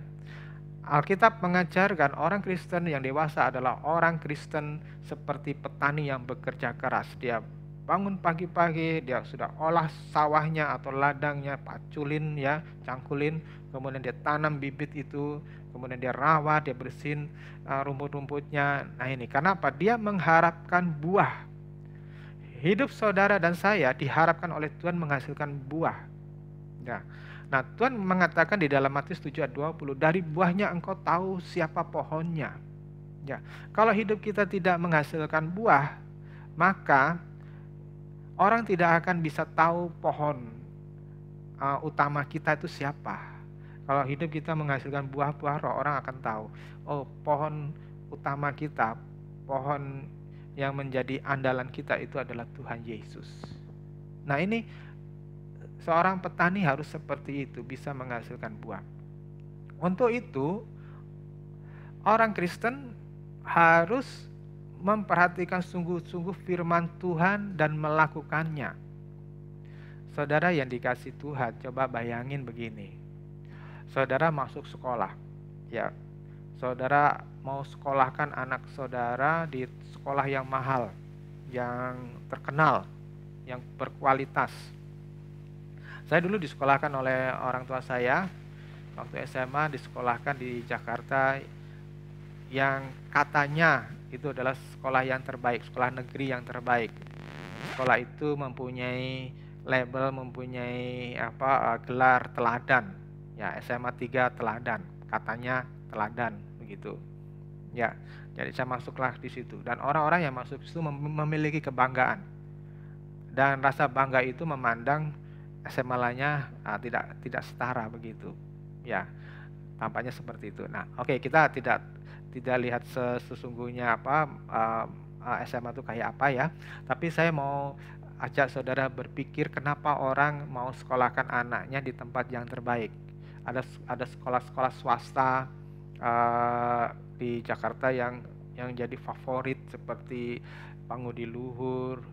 Alkitab mengajarkan orang Kristen yang dewasa adalah orang Kristen seperti petani yang bekerja keras. Dia bangun pagi-pagi, dia sudah olah sawahnya atau ladangnya, paculin, ya, cangkulin, kemudian dia tanam bibit itu, kemudian dia rawat, dia bersihin rumput-rumputnya. Nah, ini kenapa? Dia mengharapkan buah. Hidup saudara dan saya diharapkan oleh Tuhan menghasilkan buah. Ya. Nah, Tuhan mengatakan di dalam Matius 7 ayat 20, dari buahnya engkau tahu siapa pohonnya. Ya. Kalau hidup kita tidak menghasilkan buah, maka orang tidak akan bisa tahu pohon utama kita itu siapa. Kalau hidup kita menghasilkan buah-buah roh, orang akan tahu, oh pohon utama kita, pohon yang menjadi andalan kita itu adalah Tuhan Yesus. Nah ini seorang petani harus seperti itu, bisa menghasilkan buah. Untuk itu orang Kristen harus memperhatikan sungguh-sungguh firman Tuhan dan melakukannya. Saudara yang dikasih Tuhan, coba bayangin begini. Saudara masuk sekolah, ya. Saudara mau sekolahkan anak saudara di sekolah yang mahal, yang terkenal, yang berkualitas. Saya dulu disekolahkan oleh orang tua saya, waktu SMA disekolahkan di Jakarta, yang katanya itu adalah sekolah yang terbaik, sekolah negeri yang terbaik. Sekolah itu mempunyai label, mempunyai gelar teladan. Ya, SMA 3 teladan, katanya teladan begitu. Ya, jadi saya masuklah di situ dan orang-orang yang masuk itu memiliki kebanggaan. Dan rasa bangga itu memandang SMA lainnya tidak setara begitu. Ya, tampaknya seperti itu. Nah, oke, kita tidak lihat sesungguhnya SMA itu kayak apa ya. Tapi saya mau ajak saudara berpikir kenapa orang mau sekolahkan anaknya di tempat yang terbaik. Ada sekolah-sekolah swasta di Jakarta yang jadi favorit seperti Pangudi Luhur,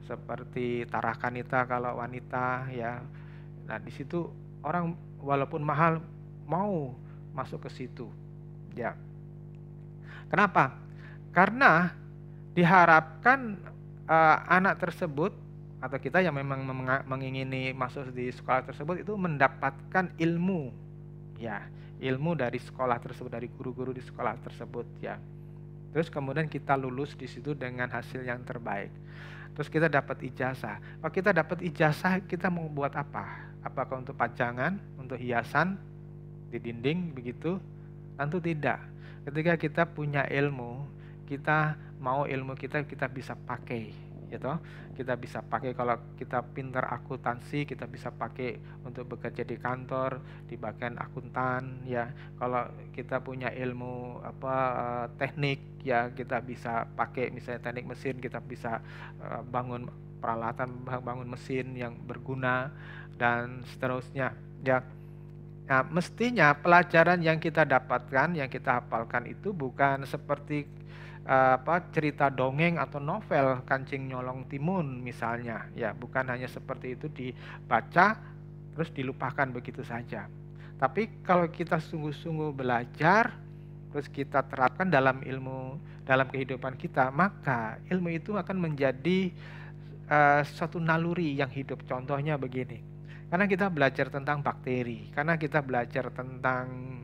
seperti Tarakanita kalau wanita ya. Nah, di situ orang walaupun mahal mau masuk ke situ. Ya. Kenapa? Karena diharapkan anak tersebut atau kita yang memang mengingini masuk di sekolah tersebut itu mendapatkan ilmu, ya, ilmu dari sekolah tersebut, dari guru-guru di sekolah tersebut, ya. Terus kemudian kita lulus di situ dengan hasil yang terbaik. Terus kita dapat ijazah. Kalau kita dapat ijazah, kita mau buat apa? Apakah untuk pajangan, untuk hiasan di dinding begitu? Tentu tidak. Ketika kita punya ilmu, kita mau ilmu kita bisa pakai, gitu. Kita bisa pakai kalau kita pintar akuntansi, kita bisa pakai untuk bekerja di kantor, di bagian akuntan, ya. Kalau kita punya ilmu teknik, ya kita bisa pakai misalnya teknik mesin, kita bisa bangun peralatan, bangun mesin yang berguna dan seterusnya, ya. Nah, mestinya pelajaran yang kita dapatkan, yang kita hafalkan itu bukan seperti cerita dongeng atau novel Kancing Nyolong Timun misalnya, ya, bukan hanya seperti itu dibaca terus dilupakan begitu saja. Tapi kalau kita sungguh-sungguh belajar terus kita terapkan dalam kehidupan kita, maka ilmu itu akan menjadi suatu naluri yang hidup. Contohnya begini. Karena kita belajar tentang bakteri, karena kita belajar tentang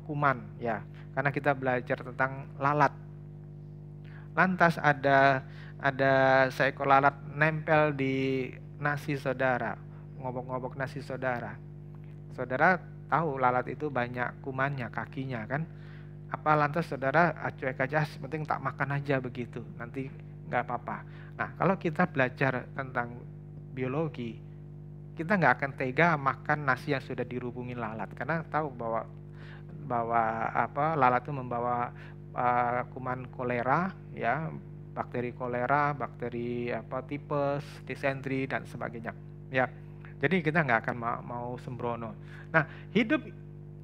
kuman, ya, karena kita belajar tentang lalat. Lantas ada seekor lalat nempel di nasi saudara, ngobok-ngobok nasi saudara. Saudara tahu lalat itu banyak kumannya, kakinya kan? Apa lantas saudara cuek aja, penting tak makan aja begitu, nanti nggak apa-apa. Nah, kalau kita belajar tentang biologi, kita nggak akan tega makan nasi yang sudah dirubungin lalat, karena tahu bahwa lalat itu membawa kuman kolera, ya, bakteri kolera, bakteri tipes, disentri dan sebagainya, ya. Jadi kita nggak akan mau sembrono. Nah, hidup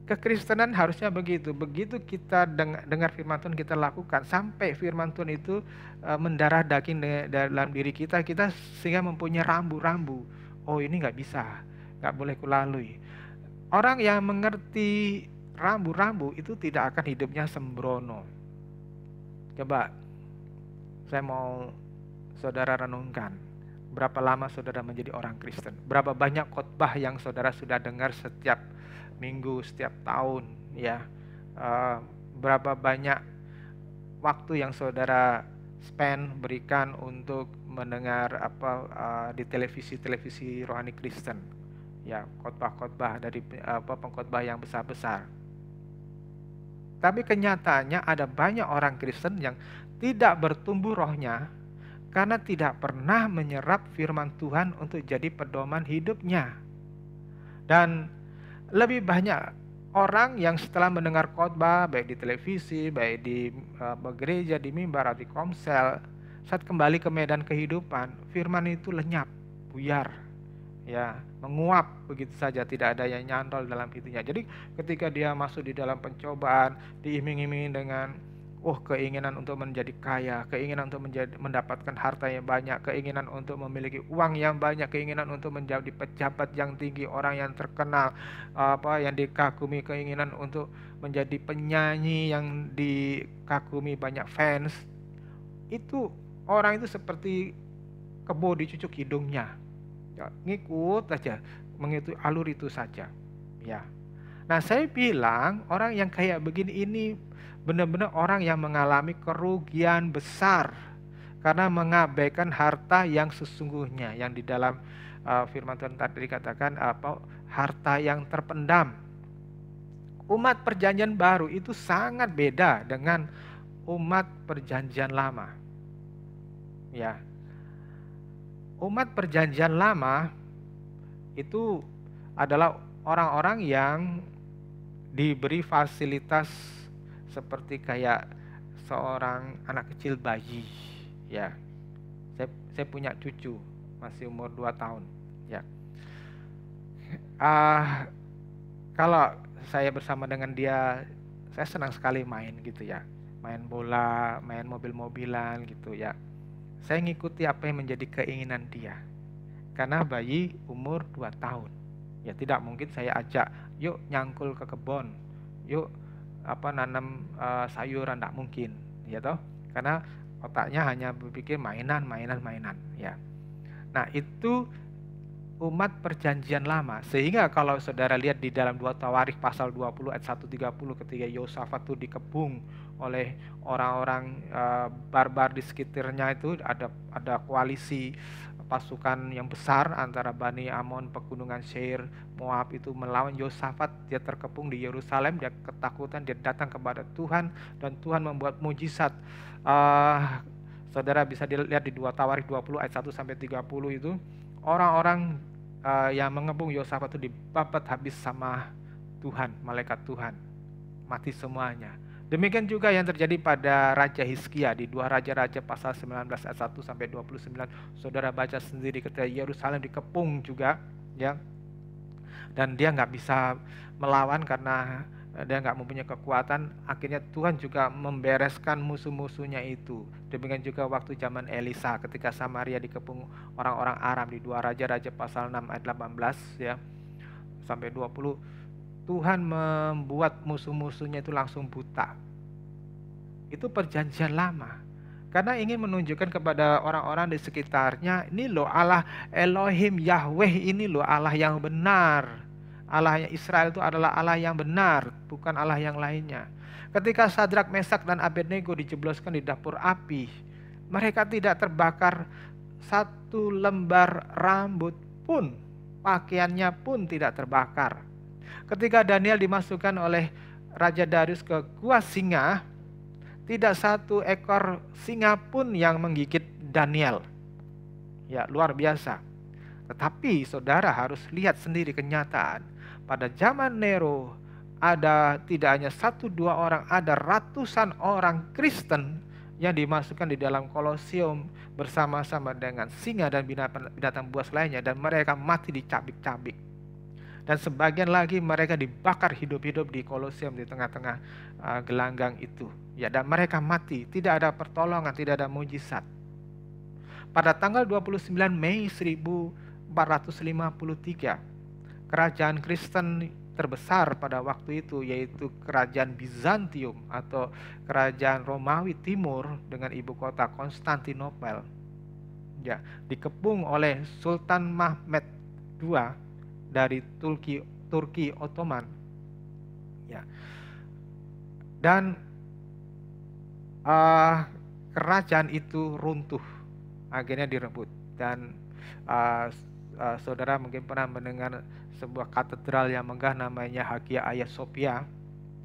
kekristenan harusnya begitu. Begitu kita dengar firman Tuhan, kita lakukan sampai firman Tuhan itu mendarah daging dalam diri kita sehingga mempunyai rambu-rambu. Oh, ini nggak bisa, nggak boleh kulalui. Orang yang mengerti rambu-rambu itu tidak akan hidupnya sembrono. Coba saya mau saudara renungkan, berapa lama saudara menjadi orang Kristen? Berapa banyak khotbah yang saudara sudah dengar setiap minggu, setiap tahun, ya? Berapa banyak waktu yang saudara berikan untuk mendengar di televisi rohani Kristen, ya, khotbah-khotbah dari pengkhotbah yang besar-besar. Tapi kenyataannya ada banyak orang Kristen yang tidak bertumbuh rohnya karena tidak pernah menyerap firman Tuhan untuk jadi pedoman hidupnya. Dan lebih banyak orang yang setelah mendengar khotbah baik di televisi, baik di gereja, di mimbar, di komsel, saat kembali ke medan kehidupan, firman itu lenyap, buyar, ya, menguap begitu saja, tidak ada yang nyantol dalam hatinya. Jadi ketika dia masuk di dalam pencobaan, diiming-imingi dengan keinginan untuk menjadi kaya, keinginan untuk mendapatkan harta yang banyak, keinginan untuk memiliki uang yang banyak, keinginan untuk menjadi pejabat yang tinggi, orang yang terkenal, yang dikagumi, keinginan untuk menjadi penyanyi yang dikagumi banyak fans. Itu orang itu seperti kebo dicucuk hidungnya. Ya, ngikut aja, mengikuti alur itu saja. Ya. Nah, saya bilang orang yang kayak begini ini benar-benar orang yang mengalami kerugian besar karena mengabaikan harta yang sesungguhnya, yang di dalam firman Tuhan tadi dikatakan harta yang terpendam. Umat perjanjian baru itu sangat beda dengan umat perjanjian lama. Ya. Umat perjanjian lama itu adalah orang-orang yang diberi fasilitas seperti kayak seorang anak kecil bayi, ya. Saya punya cucu masih umur 2 tahun, ya. Kalau saya bersama dengan dia, saya senang sekali main gitu ya, main bola, main mobil-mobilan gitu ya. Saya ngikuti apa yang menjadi keinginan dia, karena bayi umur 2 tahun. Ya tidak mungkin saya ajak, yuk nyangkul ke kebun, yuk nanam sayuran, tidak mungkin, ya toh, karena otaknya hanya berpikir mainan, ya. Nah, itu umat perjanjian lama. Sehingga kalau saudara lihat di dalam 2 Tawarikh pasal 20 ayat 130, ketika Yosafat itu dikepung oleh orang-orang barbar di sekitarnya, itu ada koalisi pasukan yang besar antara Bani Amon, pegunungan Seir, Moab itu melawan Yosafat. Dia terkepung di Yerusalem, dia ketakutan, dia datang kepada Tuhan dan Tuhan membuat mujizat. Saudara bisa dilihat di 2 Tawarikh 20 ayat 1 sampai 30 itu, orang-orang yang mengepung Yosafat itu dibabat habis sama Tuhan, malaikat Tuhan, mati semuanya. Demikian juga yang terjadi pada Raja Hizkia di 2 Raja-Raja pasal 19 ayat 1 sampai 29. Saudara baca sendiri ketika Yerusalem dikepung juga, ya. Dan dia nggak bisa melawan karena dia nggak mempunyai kekuatan. Akhirnya Tuhan juga membereskan musuh-musuhnya itu. Demikian juga waktu zaman Elisa ketika Samaria dikepung orang-orang Aram di 2 Raja-Raja pasal 6 ayat 18 ya sampai 20. Tuhan membuat musuh-musuhnya itu langsung buta. Itu perjanjian lama. Karena ingin menunjukkan kepada orang-orang di sekitarnya, ini loh Allah Elohim Yahweh, ini loh Allah yang benar. Allah Israel itu adalah Allah yang benar, bukan Allah yang lainnya. Ketika Sadrak, Mesak, dan Abednego dijebloskan di dapur api, mereka tidak terbakar satu lembar rambut pun, pakaiannya pun tidak terbakar. Ketika Daniel dimasukkan oleh Raja Darius ke gua singa, tidak satu ekor singa pun yang menggigit Daniel. Ya, luar biasa. Tetapi saudara harus lihat sendiri kenyataan. Pada zaman Nero, ada tidak hanya 1-2 orang, ada ratusan orang Kristen yang dimasukkan di dalam Kolosium bersama-sama dengan singa dan binatang buas lainnya, dan mereka mati dicabik-cabik. Dan sebagian lagi mereka dibakar hidup-hidup di Kolosium di tengah-tengah gelanggang itu. Ya, dan mereka mati, tidak ada pertolongan, tidak ada mujizat. Pada tanggal 29 Mei 1453, kerajaan Kristen terbesar pada waktu itu yaitu kerajaan Bizantium atau kerajaan Romawi Timur dengan ibu kota Konstantinopel, ya, dikepung oleh Sultan Mehmed II dari Turki Ottoman, ya. Dan kerajaan itu runtuh, akhirnya direbut. Dan saudara mungkin pernah mendengar sebuah katedral yang megah namanya Hagia Sophia,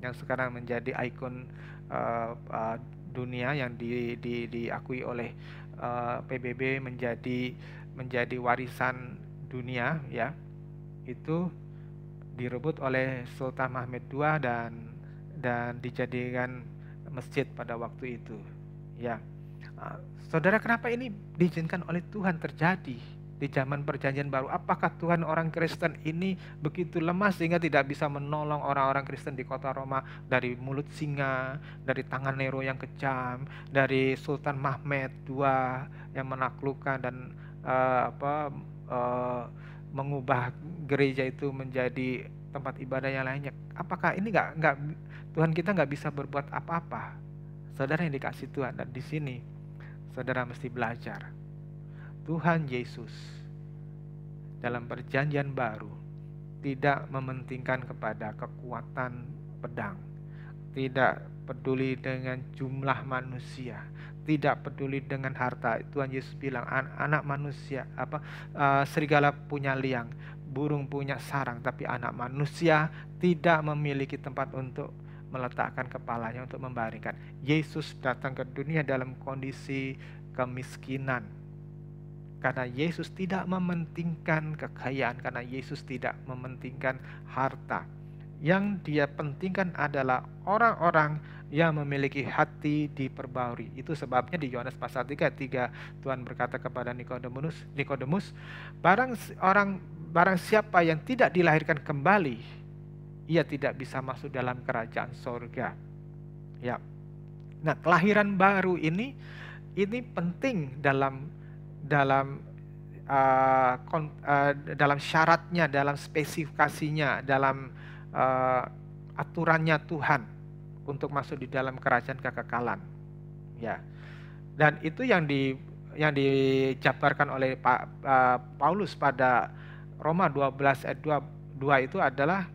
yang sekarang menjadi ikon dunia, yang diakui oleh PBB menjadi warisan dunia, ya. Itu direbut oleh Sultan Mahmud II dan dijadikan masjid pada waktu itu. Ya, saudara, kenapa ini diizinkan oleh Tuhan terjadi di zaman Perjanjian Baru? Apakah Tuhan orang Kristen ini begitu lemah sehingga tidak bisa menolong orang-orang Kristen di kota Roma dari mulut singa, dari tangan Nero yang kejam, dari Sultan Mahmud II yang menaklukkan dan mengubah gereja itu menjadi tempat ibadah yang lainnya? Apakah ini nggak Tuhan kita nggak bisa berbuat apa-apa? Saudara yang dikasih Tuhan, dan di sini saudara mesti belajar. Tuhan Yesus dalam Perjanjian Baru tidak mementingkan kepada kekuatan pedang, tidak peduli dengan jumlah manusia, tidak peduli dengan harta. Tuhan Yesus bilang, anak manusia serigala punya liang, burung punya sarang, tapi anak manusia tidak memiliki tempat untuk meletakkan kepalanya, untuk membaringkan. Yesus datang ke dunia dalam kondisi kemiskinan, karena Yesus tidak mementingkan kekayaan, karena Yesus tidak mementingkan harta. Yang Dia pentingkan adalah orang-orang yang memiliki hati diperbarui. Itu sebabnya di Yohanes pasal 3 Tuhan berkata kepada Nikodemus, barang siapa yang tidak dilahirkan kembali, ia tidak bisa masuk dalam kerajaan sorga. Ya. Nah, kelahiran baru ini penting dalam syaratnya, dalam spesifikasinya, dalam aturannya Tuhan untuk masuk di dalam kerajaan kekekalan. Ya. Dan itu yang dijabarkan oleh Paulus pada Roma 12 ayat 2 itu adalah,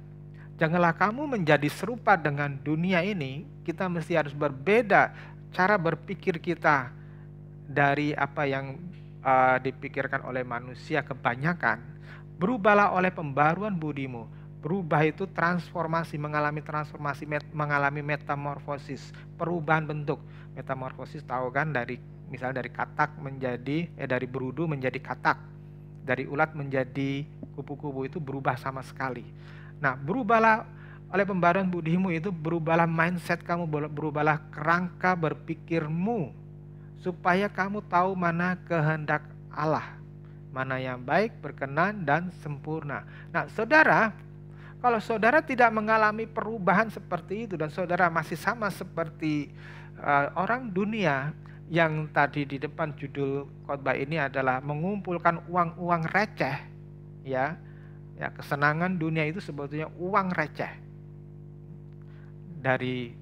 janganlah kamu menjadi serupa dengan dunia ini. Kita mesti harus berbeda cara berpikir kita dari apa yang dipikirkan oleh manusia kebanyakan. Berubahlah oleh pembaruan budimu. Berubah itu transformasi, mengalami transformasi, mengalami metamorfosis, perubahan bentuk. Metamorfosis tahu kan, misalnya dari katak menjadi dari berudu menjadi katak, dari ulat menjadi kupu-kupu, itu berubah sama sekali. Nah, berubahlah oleh pembaruan budimu itu, berubahlah mindset kamu, berubahlah kerangka berpikirmu, supaya kamu tahu mana kehendak Allah, mana yang baik, berkenan, dan sempurna. Nah, saudara, kalau saudara tidak mengalami perubahan seperti itu, dan saudara masih sama seperti orang dunia, yang tadi di depan judul khotbah ini adalah mengumpulkan uang-uang receh, ya, kesenangan dunia itu sebetulnya uang receh dari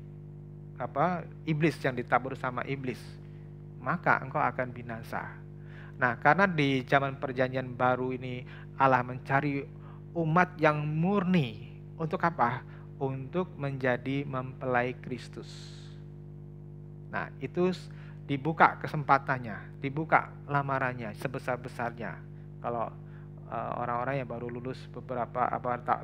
iblis, yang ditabur sama iblis, maka engkau akan binasa. Nah, karena di zaman Perjanjian Baru ini Allah mencari umat yang murni. Untuk apa? Untuk menjadi mempelai Kristus. Nah, itu dibuka kesempatannya, dibuka lamarannya sebesar-besarnya. Kalau orang-orang yang baru lulus beberapa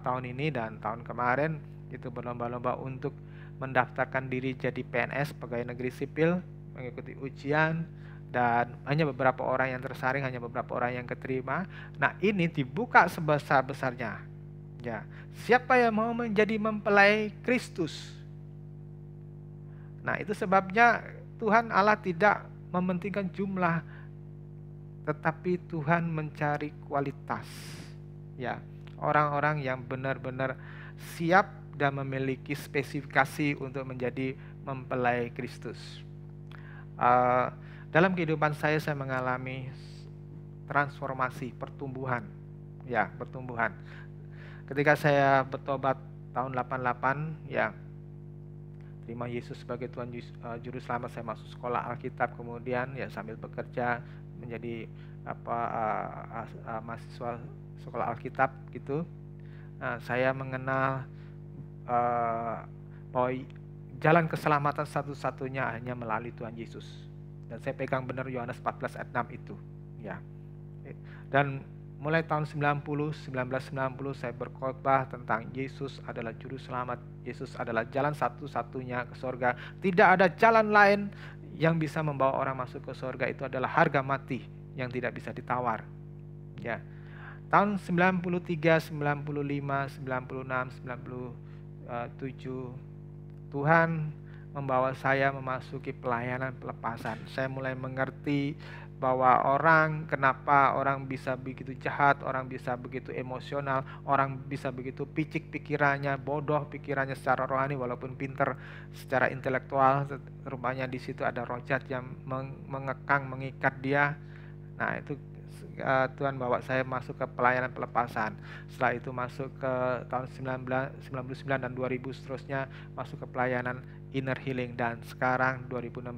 tahun ini dan tahun kemarin itu berlomba-lomba untuk mendaftarkan diri jadi PNS, pegawai negeri sipil, mengikuti ujian, dan hanya beberapa orang yang tersaring, hanya beberapa orang yang keterima. Nah, ini dibuka sebesar-besarnya. Ya, siapa yang mau menjadi mempelai Kristus? Nah, itu sebabnya Tuhan Allah tidak mementingkan jumlah, tetapi Tuhan mencari kualitas. Ya, orang-orang yang benar-benar siap dan memiliki spesifikasi untuk menjadi mempelai Kristus. Dalam kehidupan saya mengalami transformasi, pertumbuhan. Ya, pertumbuhan. Ketika saya bertobat tahun 88, ya, terima Yesus sebagai Tuhan Juru Selamat, saya masuk sekolah Alkitab, kemudian ya sambil bekerja menjadi mahasiswa sekolah Alkitab gitu. Nah, saya mengenal bahwa jalan keselamatan satu-satunya hanya melalui Tuhan Yesus. Dan saya pegang benar Yohanes 14 ayat 6 itu, ya. Dan mulai tahun 1990 saya berkhotbah tentang Yesus adalah juru selamat, Yesus adalah jalan satu-satunya ke surga. Tidak ada jalan lain yang bisa membawa orang masuk ke surga, itu adalah harga mati yang tidak bisa ditawar. Ya. Tahun 93, 95, 96, 97, Tuhan membawa saya memasuki pelayanan pelepasan. Saya mulai mengerti bahwa kenapa orang bisa begitu jahat, orang bisa begitu emosional, orang bisa begitu picik pikirannya, bodoh pikirannya secara rohani walaupun pinter secara intelektual. Rupanya di situ ada roh jahat yang mengekang, mengikat dia. Nah, itu Tuhan bawa saya masuk ke pelayanan pelepasan. Setelah itu masuk ke tahun 1999 dan 2000, seterusnya masuk ke pelayanan inner healing, dan sekarang 2016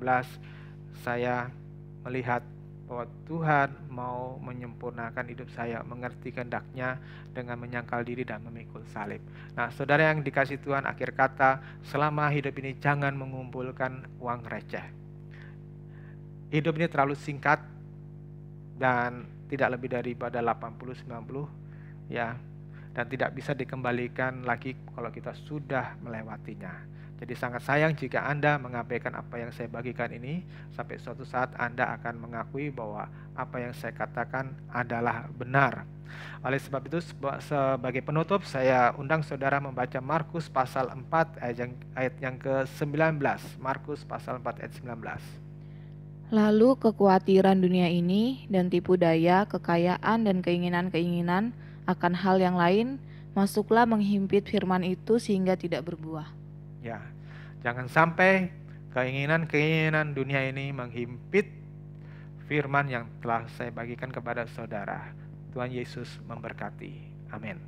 saya melihat bahwa Tuhan mau menyempurnakan hidup saya, mengerti kehendak-Nya dengan menyangkal diri dan memikul salib. Nah, saudara yang dikasih Tuhan, akhir kata, selama hidup ini jangan mengumpulkan uang receh. Hidup ini terlalu singkat dan tidak lebih daripada 80-90 ya, dan tidak bisa dikembalikan lagi kalau kita sudah melewatinya. Jadi sangat sayang jika Anda mengabaikan apa yang saya bagikan ini. Sampai suatu saat Anda akan mengakui bahwa apa yang saya katakan adalah benar. Oleh sebab itu, sebagai penutup, saya undang saudara membaca Markus pasal 4 ayat yang ke-19. Markus pasal 4 ayat 19.
Lalu kekhawatiran dunia ini dan tipu daya, kekayaan dan keinginan-keinginan akan hal yang lain masuklah menghimpit firman itu sehingga tidak berbuah.
Ya, jangan sampai keinginan-keinginan dunia ini menghimpit firman yang telah saya bagikan kepada saudara. Tuhan Yesus memberkati. Amin.